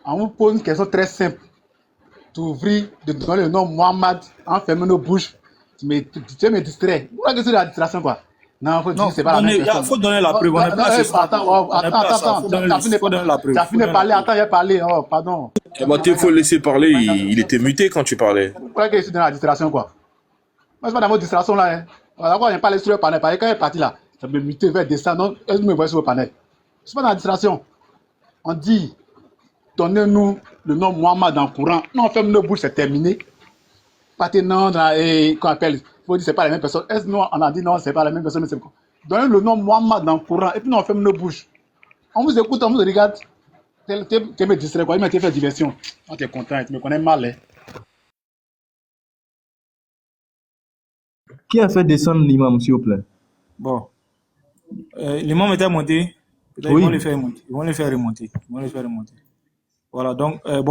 Speaker 4: On vous pose une question très simple. T'ouvrir, de donner le nom Mohammed, enfermer nos bouches, tu me distrais. Pourquoi que c'est la distraction quoi? Non, faut dire que c'est pas la même personne.
Speaker 6: Il faut donner la preuve.
Speaker 4: Attends, tu as fini de parler, attends, j'ai parlé, oh, pardon.
Speaker 7: Il faut le laisser parler, il était muté quand tu parlais.
Speaker 4: Pourquoi que je suis dans la distraction quoi? Moi, c'est pas dans votre distraction là. Hein. Voilà, quoi, il n'y a pas sur le panel. Quand il est parti là, ça me muter vers descendre. Donc, est-ce que vous me voyez sur le panel? Je suis pas dans la distraction. On dit, donnez-nous le nom Mohammed dans le Coran. Non, on ferme nos bouches, c'est terminé. Maintenant, qu'on appelle, il faut dire que ce n'est pas la même personne. Est-ce que nous, on a dit non, ce n'est pas la même personne, mais c'est quoi? Donnez le nom Mohammed dans le Coran et puis nous, on ferme nos bouches. On vous écoute, on vous regarde. Tu me distrais quoi? Il m'a fait diversion. On t'es content, tu me connais mal. Hein.
Speaker 9: Qui a fait descendre l'imam, s'il vous plaît?
Speaker 6: Bon. L'imam était monté. Peut-être oui. Ils vont le faire monter. Ils vont le faire remonter. Voilà, donc, les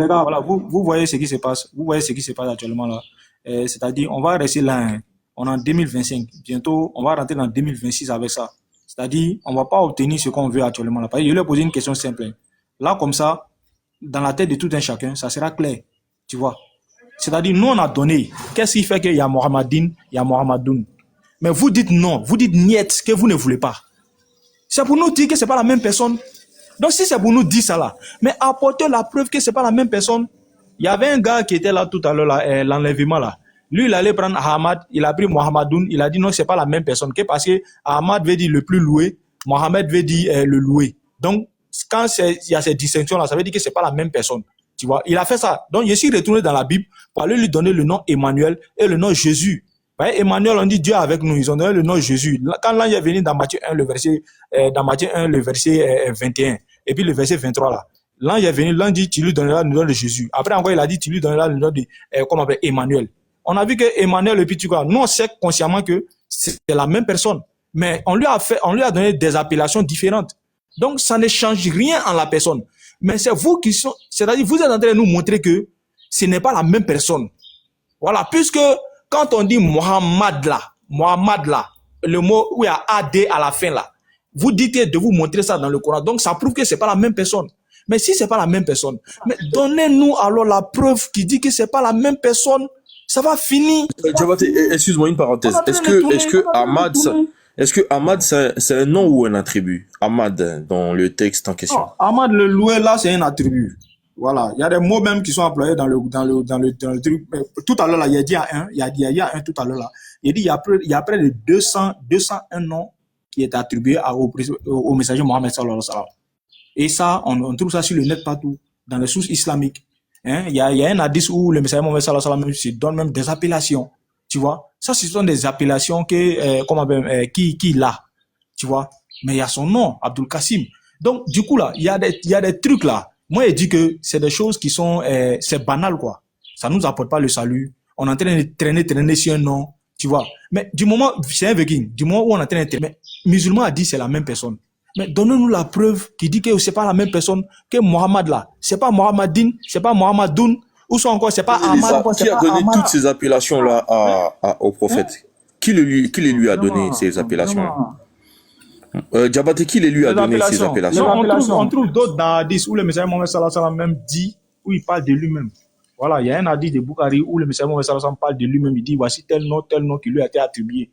Speaker 6: gars, voilà, vous voyez ce qui se passe. Vous voyez ce qui se passe actuellement là. C'est-à-dire, on va rester là. Hein. On est en 2025. Bientôt, on va rentrer dans 2026 avec ça. C'est-à-dire, on ne va pas obtenir ce qu'on veut actuellement là. Parce que je lui ai posé une question simple. Là, comme ça, dans la tête de tout un chacun, ça sera clair. Tu vois? C'est-à-dire, nous, on a donné. Qu'est-ce qui fait qu'il y a Mohammedoun, il y a Mohammedoun? Mais vous dites non, vous dites niet, que vous ne voulez pas. C'est pour nous dire que ce n'est pas la même personne. Donc, si c'est pour nous dire ça là, mais apportez la preuve que ce n'est pas la même personne. Il y avait un gars qui était là tout à l'heure, là, l'enlèvement là. Lui, il allait prendre Ahmad, il a pris Mohammedoun, il a dit non, ce n'est pas la même personne. Parce que Ahmad veut dire le plus loué, Mohamed veut dire le loué. Donc, quand il y a cette distinction là, ça veut dire que ce n'est pas la même personne. Tu vois, il a fait ça. Donc, je suis retourné dans la Bible pour aller lui donner le nom Emmanuel et le nom Jésus. Emmanuel, on dit Dieu avec nous. Ils ont donné le nom Jésus. Quand l'ange est venu dans Matthieu 1, le verset 21, et puis le verset 23 là. L'ange est venu, l'ange dit, tu lui donneras le nom de Jésus. Après encore, il a dit, tu lui donneras le nom de, comment on appelle, Emmanuel. On a vu que Emmanuel, et puis tu vois, nous on sait consciemment que c'est la même personne. Mais on lui a donné des appellations différentes. Donc, ça ne change rien en la personne. Mais c'est vous qui sont, c'est-à-dire, vous êtes en train de nous montrer que ce n'est pas la même personne. Voilà, puisque, quand on dit Mohammed là, le mot où il y a AD à la fin là, vous dites de vous montrer ça dans le Coran. Donc ça prouve que c'est pas la même personne. Mais si c'est pas la même personne, mais donnez-nous alors la preuve qui dit que c'est pas la même personne. Ça va finir.
Speaker 7: Excuse-moi une parenthèse. Est-ce que Ahmad c'est un nom ou un attribut? Ahmad dans le texte en question.
Speaker 6: Ahmad le loué là c'est un attribut. Voilà, il y a des mots même qui sont employés dans le truc. Tout à l'heure là, il y a dit un tout à l'heure là. Il y a près de 201 noms qui est attribué au messager Mohammed sallallahu alayhi wa sallam. Et ça, on trouve ça sur le net partout, dans les sources islamiques. Hein? Il y a un hadith où le messager Mohammed sallallahu alayhi wa sallam se donne même des appellations. Tu vois, ça, ce sont des appellations qui l'a. Tu vois, mais il y a son nom, Abdul Qasim. Donc, du coup, là, il y a des trucs là. Moi, je dis que c'est des choses qui sont, c'est banal, quoi. Ça nous apporte pas le salut. On est en train de traîner sur un nom, tu vois. Mais du moment, c'est un viking, du moment où on est en train de traîner, mais musulman a dit c'est la même personne. Mais donnez-nous la preuve qui dit que c'est pas la même personne que Mohammed là. C'est pas Mohammadine, c'est pas Mohammadoun, ou soit encore, c'est pas Ahmad.
Speaker 7: Qui a donné toutes ces appellations là au prophète? Qui les lui a donné ces appellations? Diabaté, qui les lui a donné ces appellations?
Speaker 6: On trouve d'autres dans hadith où le messager Mohammed sallallahu alayhi wa sallam même dit, où il parle de lui-même. Voilà, il y a un hadith de Bukhari où le messager Mohammed sallallahu alayhi wa sallam parle de lui-même. Il dit voici tel nom qui lui a été attribué.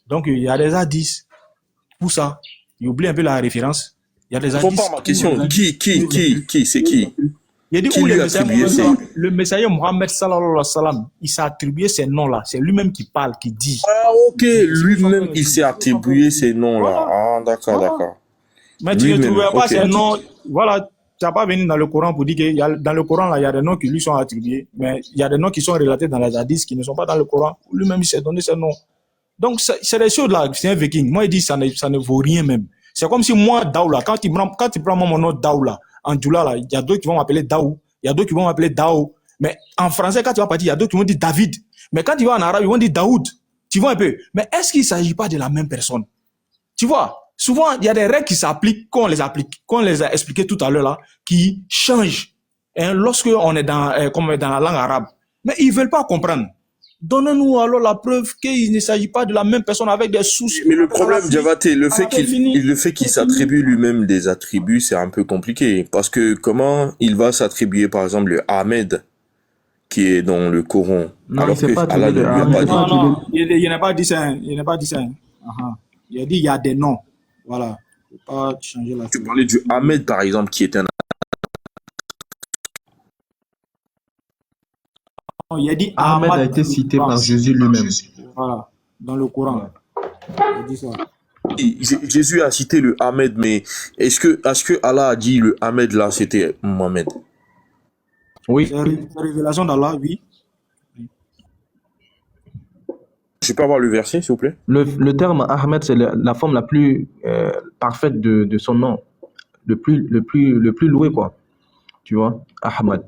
Speaker 6: Donc il y a des hadiths pour ça. Il oublie un peu la référence. Il y a des hadiths.
Speaker 7: Comprends ma question. Qui c'est qui?
Speaker 6: Il a dit où le messager Mohammed sallallahu alayhi wa sallam, il s'est attribué ces noms-là. C'est lui-même qui parle, qui dit.
Speaker 7: Ah, ok. Lui-même, il s'est attribué ces noms-là. Ah, d'accord.
Speaker 6: Mais tu ne trouvais pas ces noms. Voilà, tu n'as pas venu dans le Coran pour dire que dans le Coran, là, il y a des noms qui lui sont attribués. Mais il y a des noms qui sont relatés dans les hadiths qui ne sont pas dans le Coran. Lui-même, il s'est donné ces noms. Donc, c'est des choses là. C'est un viking. Moi, il dit ça ne vaut rien même. C'est comme si moi, Daoula, quand tu prends mon nom Daoula, en Djoula, là, il y a d'autres qui vont m'appeler Daou, il y a d'autres qui vont m'appeler Dao. Mais en français, quand tu vas partir, il y a d'autres qui vont dire David. Mais quand tu vas en arabe, ils vont dire Daoud. Tu vois un peu. Mais est-ce qu'il ne s'agit pas de la même personne? Tu vois, souvent, il y a des règles qui s'appliquent, qu'on les a expliquées tout à l'heure là, qui changent lorsque on est comme dans la langue arabe. Mais ils ne veulent pas comprendre. Donnez-nous alors la preuve qu'il ne s'agit pas de la même personne avec des soucis.
Speaker 7: Mais le problème, Diabaté, le fait qu'il s'attribue lui-même des attributs, c'est un peu compliqué. Parce que comment il va s'attribuer, par exemple, le Ahmed, qui est dans le Coran,
Speaker 9: non,
Speaker 7: alors que
Speaker 9: pas
Speaker 7: Allah ne lui a pas dit.
Speaker 6: Non, il n'a pas dit ça. Il a dit il y a des noms. Voilà. Il ne faut pas changer la.
Speaker 7: Tu parlais du Ahmed, par exemple, qui est un.
Speaker 6: Il a dit
Speaker 9: Ahmed a été cité par Jésus lui-même.
Speaker 6: Voilà, dans le Coran. Il dit ça.
Speaker 7: Jésus a cité le Ahmed, mais est-ce que Allah a dit le Ahmed là, c'était Mohamed?
Speaker 9: Oui.
Speaker 6: C'est la révélation d'Allah, oui.
Speaker 7: Je peux avoir le verset, s'il vous plaît?
Speaker 9: Le terme Ahmed, c'est la forme la plus parfaite de son nom. Le plus loué, quoi. Tu vois, Ahmad.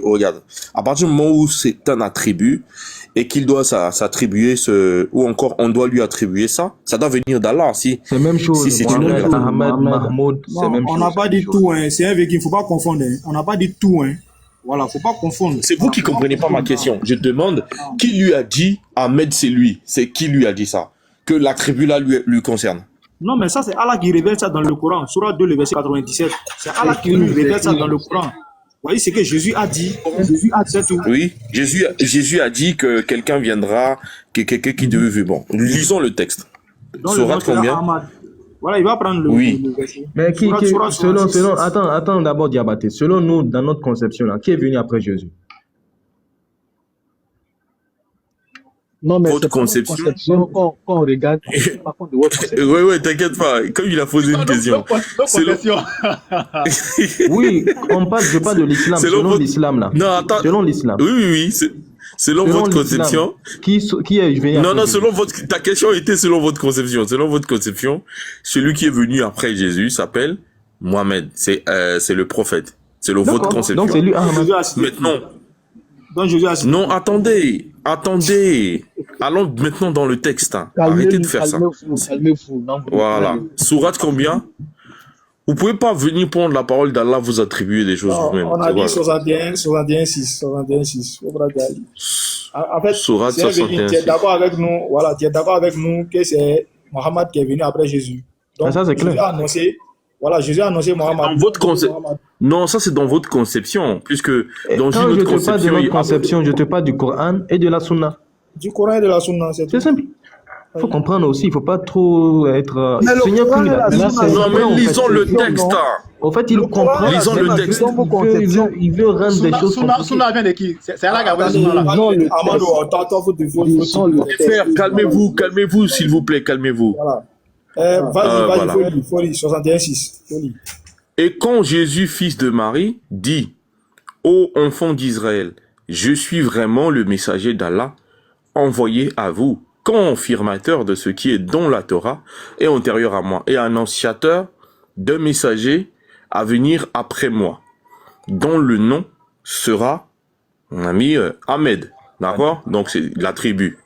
Speaker 7: Regarde, à partir du moment où c'est un attribut et qu'il doit s'attribuer ou encore on doit lui attribuer ça doit venir d'Allah. Si
Speaker 9: c'est même chose.
Speaker 7: Si c'est
Speaker 9: Ahmed, Mahmoud, c'est même chose.
Speaker 6: On n'a pas dit tout, hein. C'est un véhicule, il ne faut pas confondre. Hein. On n'a pas dit tout, hein. Voilà, faut pas confondre.
Speaker 7: C'est vous qui comprenez pas ma question. Je demande qui lui a dit Ahmed, c'est lui. C'est qui lui a dit ça? Que l'attribut là lui concerne.
Speaker 6: Non, mais ça, c'est Allah qui révèle ça dans le Coran. Surah 2, le verset 97. C'est Allah qui nous révèle ça dans le Coran. Vous voyez, c'est que Jésus a dit. C'est tout.
Speaker 7: Oui, Jésus a dit que quelqu'un viendra, que quelqu'un qui devait vivre. Bon, lisons le texte. Surah combien?
Speaker 6: Voilà, il va prendre le
Speaker 9: verset. Mais selon, attends d'abord Diabaté. Selon nous, dans notre conception, là, qui est venu après Jésus?
Speaker 10: Non, mais
Speaker 7: votre conception.
Speaker 10: Quand on regarde, par contre, de votre conception.
Speaker 7: Ouais, t'inquiète pas. Comme il a posé une question.
Speaker 9: Oui, je parle de l'islam. Selon l'islam, là.
Speaker 7: Non, attends.
Speaker 9: Selon l'islam.
Speaker 7: Oui. Selon votre conception.
Speaker 9: Qui est venu après
Speaker 7: Non, ta question était selon votre conception. Selon votre conception, celui qui est venu après Jésus s'appelle Mohamed. C'est le prophète. Selon votre conception.
Speaker 9: Donc c'est lui.
Speaker 7: Maintenant. Non, attendez. Allons maintenant dans le texte. Arrêtez de faire ça.
Speaker 10: Calmez-vous.
Speaker 7: Voilà. Sourate combien? Vous pouvez pas venir prendre la parole d'Allah, vous attribuer des choses vous-même.
Speaker 6: On a dit 61, 6. En fait,
Speaker 7: Sourate 61.
Speaker 6: Tu es d'accord avec nous, voilà, tu es d'accord avec nous que c'est Mohammed qui est venu après Jésus. Donc,
Speaker 9: ça, c'est clair.
Speaker 6: Jésus a annoncé Mohammed.
Speaker 7: Non, ça c'est dans votre conception, puisque dans
Speaker 9: quand
Speaker 7: une autre
Speaker 9: conception. Quand je te parle de notre conception, je te parle du Coran et de la Sunna.
Speaker 6: Du Coran et de la Sunna, c'est
Speaker 9: simple. Il faut comprendre aussi, il ne faut pas trop être...
Speaker 7: Non, mais lisons le texte.
Speaker 9: En fait, il comprend.
Speaker 7: Lisons le texte.
Speaker 9: Il veut rendre des choses compliquées.
Speaker 4: Sunna vient de qui? C'est Allah qui a envoyé Sunna là.
Speaker 7: Frère, calmez-vous, s'il vous plaît, calmez-vous.
Speaker 6: Voilà. Vas-y,
Speaker 7: Voilà.
Speaker 6: folie, 61-6. Folie.
Speaker 7: Et quand Jésus, fils de Marie, dit, ô enfants d'Israël, je suis vraiment le messager d'Allah, envoyé à vous, confirmateur de ce qui est dans la Torah et antérieur à moi, et annonciateur d'un messager à venir après moi, dont le nom sera, on a mis Ahmed, d'accord? Donc c'est la tribu.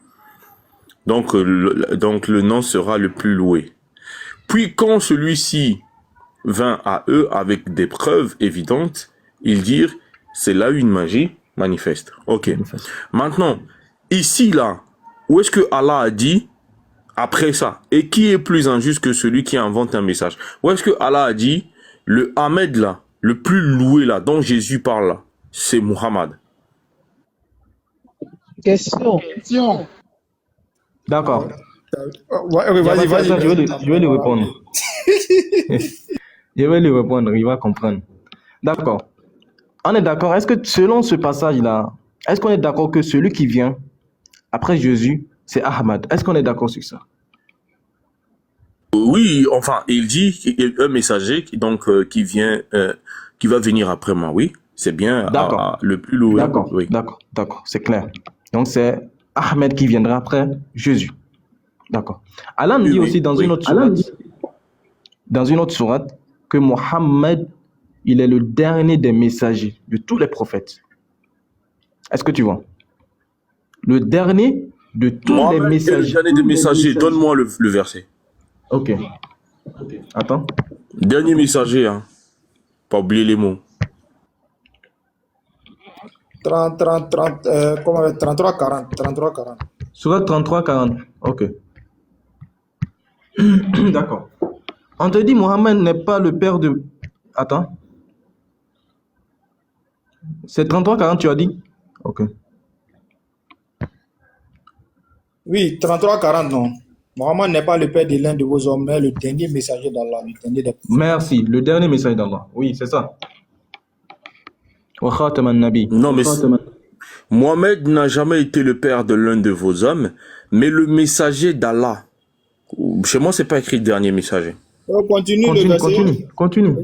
Speaker 7: Donc le nom sera le plus loué. Puis quand celui-ci vint à eux avec des preuves évidentes, ils dirent, c'est là une magie manifeste. Ok. Maintenant, ici, là, où est-ce que Allah a dit, après ça, et qui est plus injuste que celui qui invente un message? Où est-ce que Allah a dit, le Ahmed, là, le plus loué, là, dont Jésus parle, là, c'est Muhammad?
Speaker 10: Question.
Speaker 9: D'accord.
Speaker 6: Ouais, vas-y.
Speaker 9: Attends, je vais lui répondre. Je vais lui répondre, il va comprendre. D'accord. On est d'accord. Est-ce que selon ce passage-là, est-ce qu'on est d'accord que celui qui vient après Jésus, c'est Ahmad? Est-ce qu'on est d'accord sur ça?
Speaker 7: Oui, enfin, il dit qu'il y a un messager donc qui vient, qui va venir après moi. Oui, c'est bien le plus loué.
Speaker 9: D'accord,
Speaker 7: oui.
Speaker 9: d'accord, c'est clair. Donc c'est Ahmed qui viendra après Jésus. D'accord. Allah nous dit aussi dans une autre sourate, que Mohammed, il est le dernier des messagers de tous les prophètes. Est-ce que tu vois? Le dernier de tous les messagers.
Speaker 7: Le dernier des messagers, donne-moi le verset.
Speaker 9: Ok. Attends.
Speaker 7: Dernier messager, hein. Pas oublier les mots.
Speaker 6: 33-40.
Speaker 9: Sourate 33-40. Ok. D'accord. On te dit Mohammed n'est pas le père de... Attends. C'est 33-40, tu as dit? Ok.
Speaker 6: Oui, 33-40, non. Mohammed n'est pas le père de l'un de vos hommes, mais le dernier messager d'Allah.
Speaker 9: Merci, le dernier messager d'Allah. Oui, c'est ça.
Speaker 7: Non, mais Mohammed n'a jamais été le père de l'un de vos hommes, mais le messager d'Allah. Chez moi, c'est pas écrit dernier messager.
Speaker 9: Continue.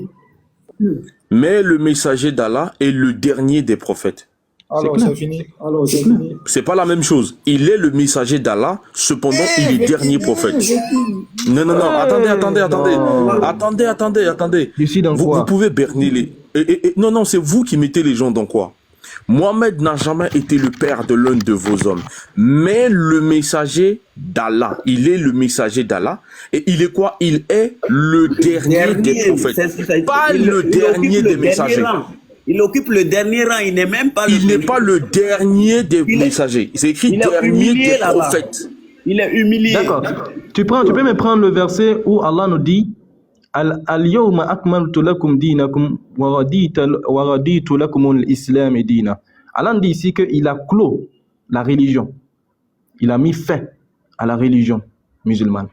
Speaker 7: Mais le messager d'Allah est le dernier des prophètes.
Speaker 6: Alors, c'est fini.
Speaker 7: C'est pas la même chose. Il est le messager d'Allah, cependant, il est dernier prophète. Non, attendez.
Speaker 9: Ici, dans quoi?
Speaker 7: Vous pouvez berner les... Non, c'est vous qui mettez les gens dans quoi? Mohammed n'a jamais été le père de l'un de vos hommes, mais le messager d'Allah. Il est le messager d'Allah. Et il est quoi? Il est le dernier des prophètes. Pas le dernier des messagers.
Speaker 11: Il occupe le dernier rang, il n'est même pas
Speaker 7: il n'est pas le dernier des messagers. C'est écrit dernier des prophètes.
Speaker 11: Il est humilié.
Speaker 9: D'accord. Tu peux me prendre le verset où Allah nous dit Al-yawma akmaltu lakum dinakum wa raditu lakum al-islam dina. Allah dit ici qu'il a clos la religion. Il a mis fin à la religion musulmane.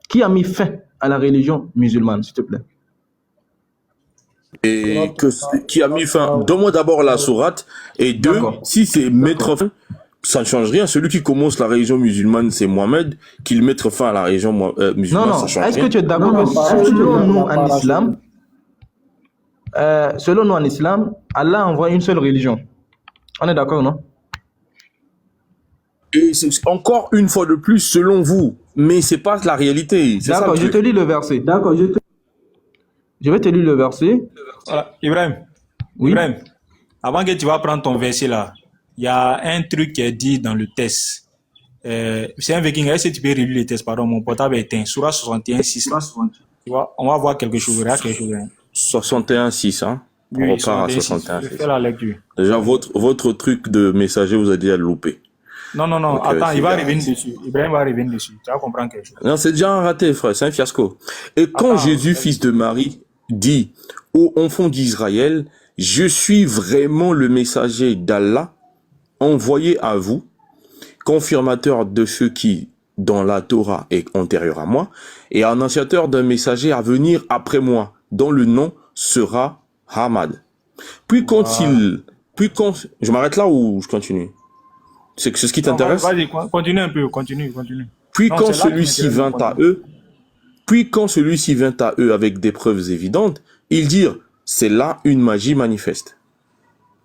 Speaker 9: Qui a mis fin à la religion musulmane, s'il te plaît?
Speaker 7: Et qui a mis fin. Donne-moi d'abord la sourate. Et deux, si c'est mettre fin, ça ne change rien. Celui qui commence la religion musulmane, c'est Mohammed. Qu'il mette fin à la religion musulmane, ça change rien.
Speaker 9: Est-ce que tu es d'accord que selon nous en islam, Allah envoie une seule religion? On est d'accord, non?
Speaker 7: Et c'est encore une fois de plus, selon vous. Mais c'est pas la réalité.
Speaker 9: D'accord, je te lis le verset. Je vais te lire le verset.
Speaker 3: Voilà, Ibrahim.
Speaker 9: Oui.
Speaker 3: Ibrahim, avant que tu vas prendre ton verset là, il y a un truc qui est dit dans le test. C'est un viking. Est-ce que tu peux relire le test? Pardon, mon portable est éteint. Surah 61.6. Tu vois, on va voir quelque chose.
Speaker 7: 61.6, hein? On repart à 61.6.
Speaker 3: Je fais la lecture.
Speaker 7: Déjà, votre truc de messager, vous a déjà loupé.
Speaker 3: Non. Okay, attends, il va revenir dessus. Ibrahim va revenir dessus. Tu vas comprendre quelque chose.
Speaker 7: Non, c'est déjà un raté, frère. C'est un fiasco. Et quand Jésus, fils de Marie, dit ô enfants d'Israël, je suis vraiment le messager d'Allah, envoyé à vous, confirmateur de ce qui, dans la Torah, est antérieur à moi, et annonciateur d'un messager à venir après moi, dont le nom sera Ahmad. Puis quand je m'arrête là ou je continue? C'est ce qui t'intéresse?
Speaker 3: Vas-y, continue un peu, continue.
Speaker 7: Puis quand celui-ci vint à eux, Puis quand celui-ci vint à eux avec des preuves évidentes, ils dirent, c'est là une magie manifeste.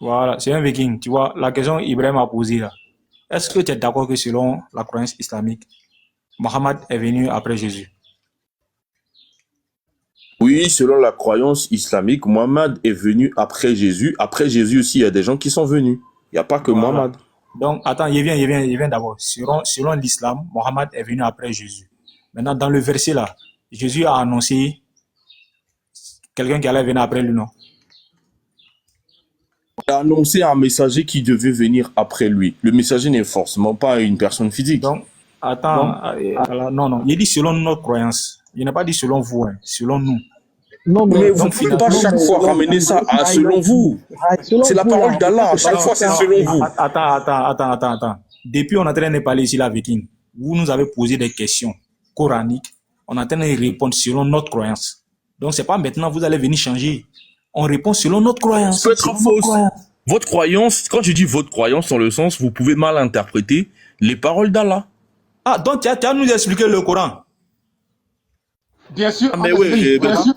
Speaker 3: Voilà, c'est un viking. Tu vois, la question qu'Ibrahim a posée là. Est-ce que tu es d'accord que selon la croyance islamique, Mohammed est venu après Jésus?
Speaker 7: Oui, selon la croyance islamique, Mohammed est venu après Jésus. Après Jésus aussi, il y a des gens qui sont venus. Il n'y a pas que
Speaker 3: Voilà.
Speaker 7: Mohammed.
Speaker 3: Donc, attends, il vient d'abord. Selon l'islam, Mohammed est venu après Jésus. Maintenant, dans le verset là, Jésus a annoncé quelqu'un qui allait venir après lui, non?
Speaker 7: Il a annoncé un messager qui devait venir après lui. Le messager n'est forcément pas une personne physique.
Speaker 3: Donc, attends, non. Il dit selon notre croyance. Il n'a pas dit selon vous, hein, selon nous.
Speaker 10: Non,
Speaker 7: Mais vous ne
Speaker 3: Donc,
Speaker 7: pouvez pas chaque fois ramener ça à selon vous. C'est la parole d'Allah. Chaque fois, c'est selon vous.
Speaker 3: Attends. Depuis, on est en train de parler ici, la viking. Vous nous avez posé des questions coraniques. On est en train de répondre selon notre croyance. Donc, c'est pas maintenant vous allez venir changer. On répond selon notre croyance.
Speaker 7: Ça peut être fausse. Votre croyance, quand je dis votre croyance, dans le sens, vous pouvez mal interpréter les paroles d'Allah.
Speaker 3: Ah, donc tu as nous expliqué le Coran.
Speaker 4: Bien sûr.
Speaker 7: Ah, mais ouais,
Speaker 4: bien sûr.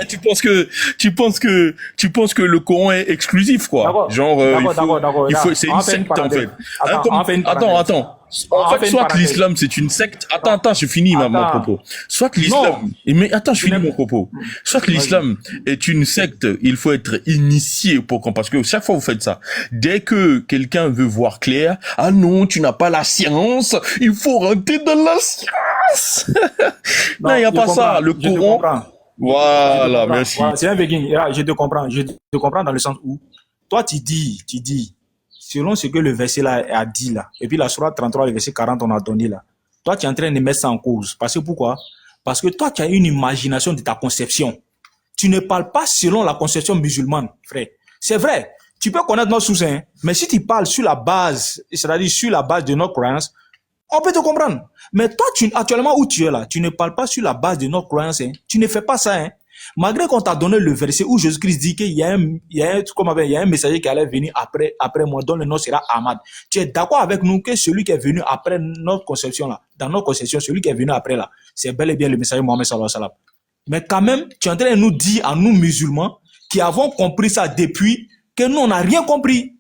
Speaker 7: tu penses que le Coran est exclusif, quoi.
Speaker 3: D'accord.
Speaker 7: Genre,
Speaker 3: D'accord.
Speaker 7: c'est une secte, en fait. Attends.
Speaker 3: On
Speaker 7: En
Speaker 3: fait
Speaker 7: fait,
Speaker 3: une
Speaker 7: soit
Speaker 3: parenthèse.
Speaker 7: l'islam, c'est une secte. Attends, je finis mon propos. Soit que l'islam, mais attends, je finis mon propos. Soit que l'islam est une secte, il faut être initié pour comprendre. Parce que chaque fois vous faites ça, dès que quelqu'un veut voir clair, ah non, tu n'as pas la science, il faut rentrer dans la science. Non, il n'y a pas ça. Le Coran. Voilà, merci.
Speaker 3: Voilà, c'est un viking. Je te comprends dans le sens où toi tu dis, selon ce que le verset là a dit là, et puis la sourate 33, le verset 40, on a donné là, toi tu es en train de mettre ça en cause. Parce que pourquoi? Parce que toi tu as une imagination de ta conception. Tu ne parles pas selon la conception musulmane, frère. C'est vrai, tu peux connaître notre source, hein, mais si tu parles sur la base, c'est-à-dire sur la base de notre croyance, on peut te comprendre. Mais toi, actuellement où tu es là, tu ne parles pas sur la base de notre croyance. Hein. Tu ne fais pas ça. Hein. Malgré qu'on t'a donné le verset où Jésus-Christ dit qu'il y a un messager qui allait venir après moi, dont le nom sera Ahmad. Tu es d'accord avec nous que celui qui est venu après notre conception là, dans notre conception, celui qui est venu après là, c'est bel et bien le messager Mohammed sallallahu alayhi wa sallam. Mais quand même, tu es en train de nous dire à nous musulmans qui avons compris ça depuis que nous on n'a rien compris.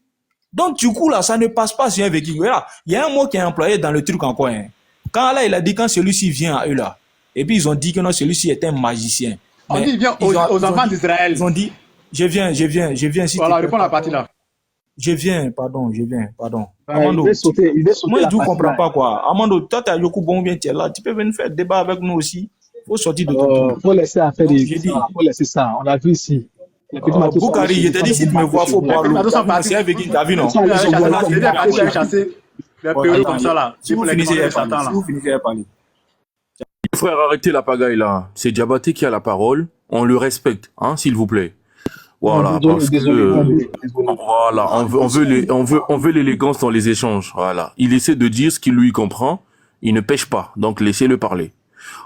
Speaker 3: Donc, du coup, là, ça ne passe pas sur un viking. Voilà. Il y a un mot qui est employé dans le truc encore. Hein. Quand là, il a dit quand celui-ci vient à eux là, et puis ils ont dit que non, celui-ci est un magicien.
Speaker 4: On dit, il vient aux enfants d'Israël.
Speaker 3: Ils ont dit, je viens. Si
Speaker 4: voilà, réponds la partie là.
Speaker 3: Je viens, pardon.
Speaker 10: Amando, il veut sauter
Speaker 3: moi, je ne comprends
Speaker 10: là.
Speaker 3: pas quoi. Amando, toi, tu as Yoko bon bien, tu es là. Tu peux venir faire débat avec nous aussi. Il faut sortir de ton truc.
Speaker 10: Faut laisser affaire
Speaker 3: Donc,
Speaker 10: faut laisser ça. On a vu ici.
Speaker 3: Boukari, je t'ai dit, si tu me vois, il faut boire l'eau. C'est un viking, tu as vu, non? Si vous finissez à parler.
Speaker 7: Frère, arrêtez la pagaille là. C'est Diabaté qui a la parole. On le respecte, hein, s'il vous plaît. Voilà, parce que voilà, on veut l'élégance dans les échanges. Voilà, il essaie de dire ce qu'il lui comprend. Il ne pêche pas, donc laissez-le parler.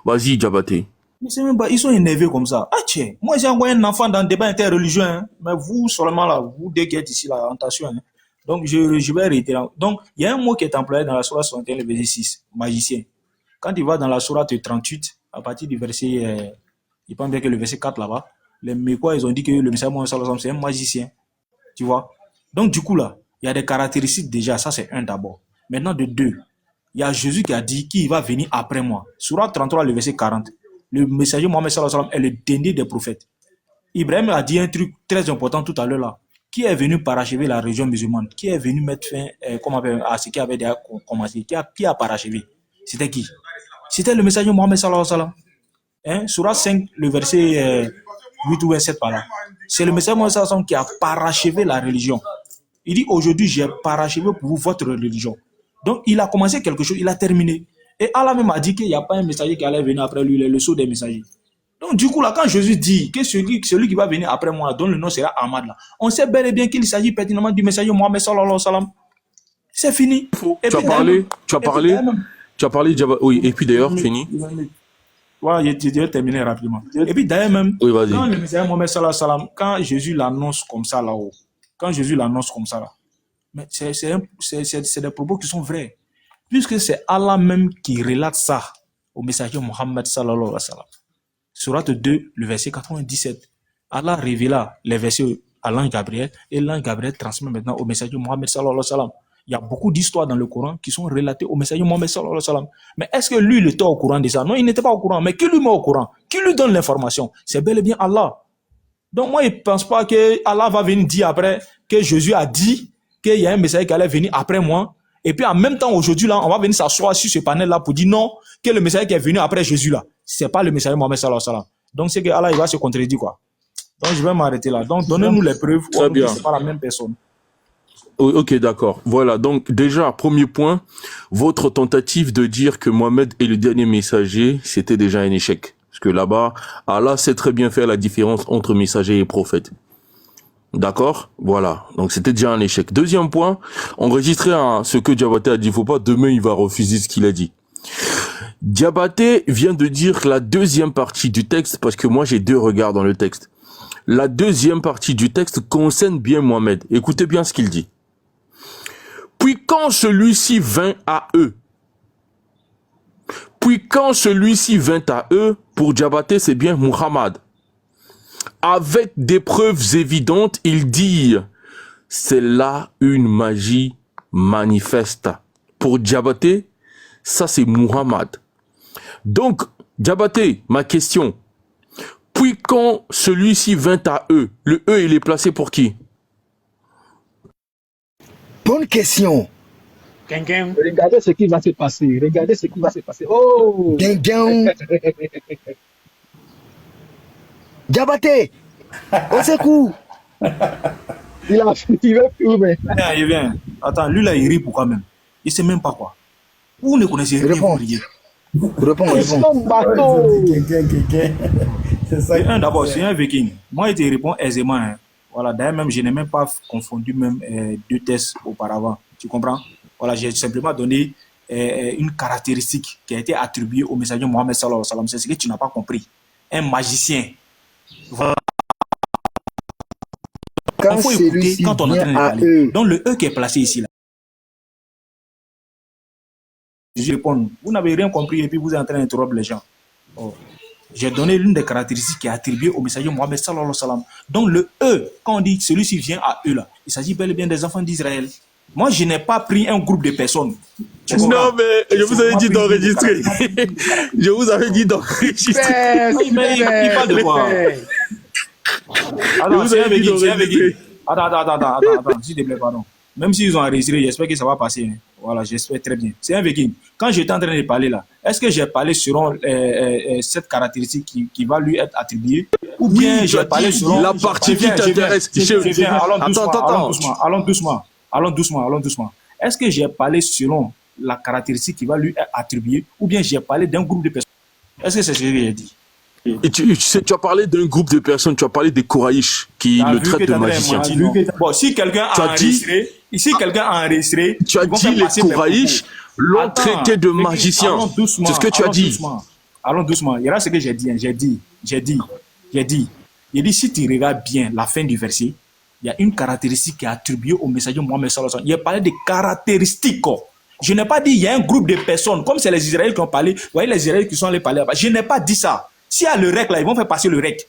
Speaker 7: Vas-y, Diabaté.
Speaker 3: Mais c'est même pas, ils sont énervés comme ça. Ah tiens, moi j'ai envoyé un enfant dans le débat interreligieux, hein, mais vous seulement là, vous dès qu'il êtes ici là, attention. Hein. Donc je vais arrêter là. Donc il y a un mot qui est employé dans la sourate 61, le verset 6, magicien. Quand il va dans la sourate 38, à partir du verset, il pense bien que le verset 4 là-bas, les Mécois ils ont dit que le messager Mohammed sallallahu alayhi wa sallam c'est un magicien. Tu vois? Donc du coup là, il y a des caractéristiques déjà, ça c'est un d'abord. Maintenant de deux, il y a Jésus qui a dit qu'il va venir après moi. Sourate 33, le verset 40. Le messager Mohammed sallallahu alayhi wa sallam est le dernier des prophètes. Ibrahim a dit un truc très important tout à l'heure là. Qui est venu parachever la région musulmane? Qui est venu mettre fin à ce qui avait déjà commencé? Qui a parachevé? C'était qui? C'était le messager Mohammed sallallahu alayhi wa sallam. Sourate 5, le verset 8 ou 7 par là. C'est le messager Mohammed sallallahu alayhi wa sallam qui a parachevé la religion. Il dit aujourd'hui j'ai parachevé pour vous votre religion. Donc il a commencé quelque chose, il a terminé. Et Allah même a dit qu'il n'y a pas un messager qui allait venir après lui, il est le sceau des messagers. Donc du coup là, quand Jésus dit que celui qui va venir après moi, dont le nom sera Ahmad là, on sait bel et bien qu'il s'agit pertinemment du messager Mohammed sallallahu alayhi wa sallam. C'est fini.
Speaker 7: Tu as parlé, oui, et puis d'ailleurs, fini.
Speaker 3: Ouais, je vais terminer rapidement. Et puis d'ailleurs même,
Speaker 7: oui,
Speaker 3: quand le messager Mohammed sallallahu alayhi wa sallam, quand Jésus l'annonce comme ça là-haut, mais c'est des propos qui sont vrais. Puisque c'est Allah même qui relate ça au messager Mohammed sallallahu alayhi wa sallam. Sourate 2, le verset 97. Allah révéla les versets à l'ange Gabriel et l'ange Gabriel transmet maintenant au messager Mohammed sallallahu alayhi wa sallam. Il y a beaucoup d'histoires dans le Coran qui sont relatées au messager Mohammed sallallahu alayhi wa sallam. Mais est-ce que lui, il était au courant de ça? Non, il n'était pas au courant. Mais qui lui met au courant? Qui lui donne l'information? C'est bel et bien Allah. Donc moi, je ne pense pas que Allah va venir dire après que Jésus a dit qu'il y a un messager qui allait venir après moi. Et puis en même temps, aujourd'hui, là, on va venir s'asseoir sur ce panel-là pour dire non, que le messager qui est venu après Jésus, là, c'est pas le messager Mohammed sallallahu alayhi wa sallam. Donc c'est que Allah, il va se contredire, quoi. Donc je vais m'arrêter là. Donc donnez-nous les preuves.
Speaker 7: Très bien.
Speaker 3: C'est pas la même personne.
Speaker 7: Ok, d'accord. Voilà, donc déjà, premier point, votre tentative de dire que Mohamed est le dernier messager, c'était déjà un échec. Parce que là-bas, Allah sait très bien faire la différence entre messager et prophète. D'accord? Voilà. Donc c'était déjà un échec. Deuxième point, enregistré à ce que Diabaté a dit, faut pas, demain il va refuser ce qu'il a dit. Diabaté vient de dire la deuxième partie du texte, parce que moi j'ai deux regards dans le texte. La deuxième partie du texte concerne bien Mohamed. Écoutez bien ce qu'il dit. Puis quand celui-ci vint à eux, pour Diabaté, c'est bien Muhammad. Avec des preuves évidentes, ils disent, c'est là une magie manifeste. Pour Diabaté, ça c'est Muhammad. Donc, Diabaté, ma question, puis quand celui-ci vint à eux, le eux, il est placé pour qui?
Speaker 2: Bonne question.
Speaker 10: Regardez ce qui va se passer. Oh!
Speaker 2: Diabaté, au secours.
Speaker 10: Il va plus, mais...
Speaker 3: Il vient. Attends, lui là, il rit pourquoi même? Il sait même pas quoi. Vous ne connaissez rien, vous riez.
Speaker 2: Réponds.
Speaker 3: C'est un d'abord, c'est un viking. Moi, il te répond aisément. Hein. Voilà, d'ailleurs, même, je n'ai même pas confondu même deux tests auparavant. Tu comprends? Voilà, j'ai simplement donné une caractéristique qui a été attribuée au messager Mohammed sallallahu alayhi wa sallam. C'est ce que tu n'as pas compris. Un magicien. Voilà.
Speaker 2: Quand
Speaker 3: il faut écouter quand on est en train de parler. Donc, le E qui est placé ici, là. Je réponds, vous n'avez rien compris et puis vous êtes en train d'interrompre les gens. Oh. J'ai donné l'une des caractéristiques qui est attribuée au messager Mohammed sallallahu alayhi wa sallam. Donc le E, quand on dit celui-ci vient à eux là, il s'agit bel et bien des enfants d'Israël. Moi, je n'ai pas pris un groupe de personnes.
Speaker 7: Non, mais je vous avais dit d'enregistrer. Je vous avais dit d'enregistrer.
Speaker 3: Mais il parle de quoi? Attends, c'est un véhicule. Attends, s'il te plaît, pardon. Même s'ils ont enregistré, j'espère que ça va passer. Hein. Voilà, j'espère très bien. C'est un viking. Quand j'étais en train de parler là, est-ce que j'ai parlé selon cette caractéristique qui va lui être attribuée? Ou bien j'ai parlé selon...
Speaker 7: La partie qui t'intéresse.
Speaker 3: Allons doucement. Est-ce que j'ai parlé selon la caractéristique qui va lui être attribuée? Ou bien j'ai parlé d'un groupe de personnes? Est-ce que c'est ce que j'ai dit?
Speaker 7: Et tu as parlé d'un groupe de personnes, tu as parlé des Koraïches qui le traitent de magicien.
Speaker 3: Bon, si quelqu'un a enregistré,
Speaker 7: tu as dit les Koraïches l'ont traité de magicien. C'est ce que tu as dit.
Speaker 3: Allons doucement. Il y a ce que j'ai dit. J'ai dit, si tu regardes bien la fin du verset, il y a une caractéristique qui est attribuée au messager Mohammed sallallahu alayhi wa sallam. Il a parlé de caractéristiques. Je n'ai pas dit il y a un groupe de personnes, comme c'est les Israéliens qui ont parlé. Vous voyez les Israéliens qui sont allés parler là-bas. Je n'ai pas dit ça. S'il y a le rec là, ils vont faire passer le rec.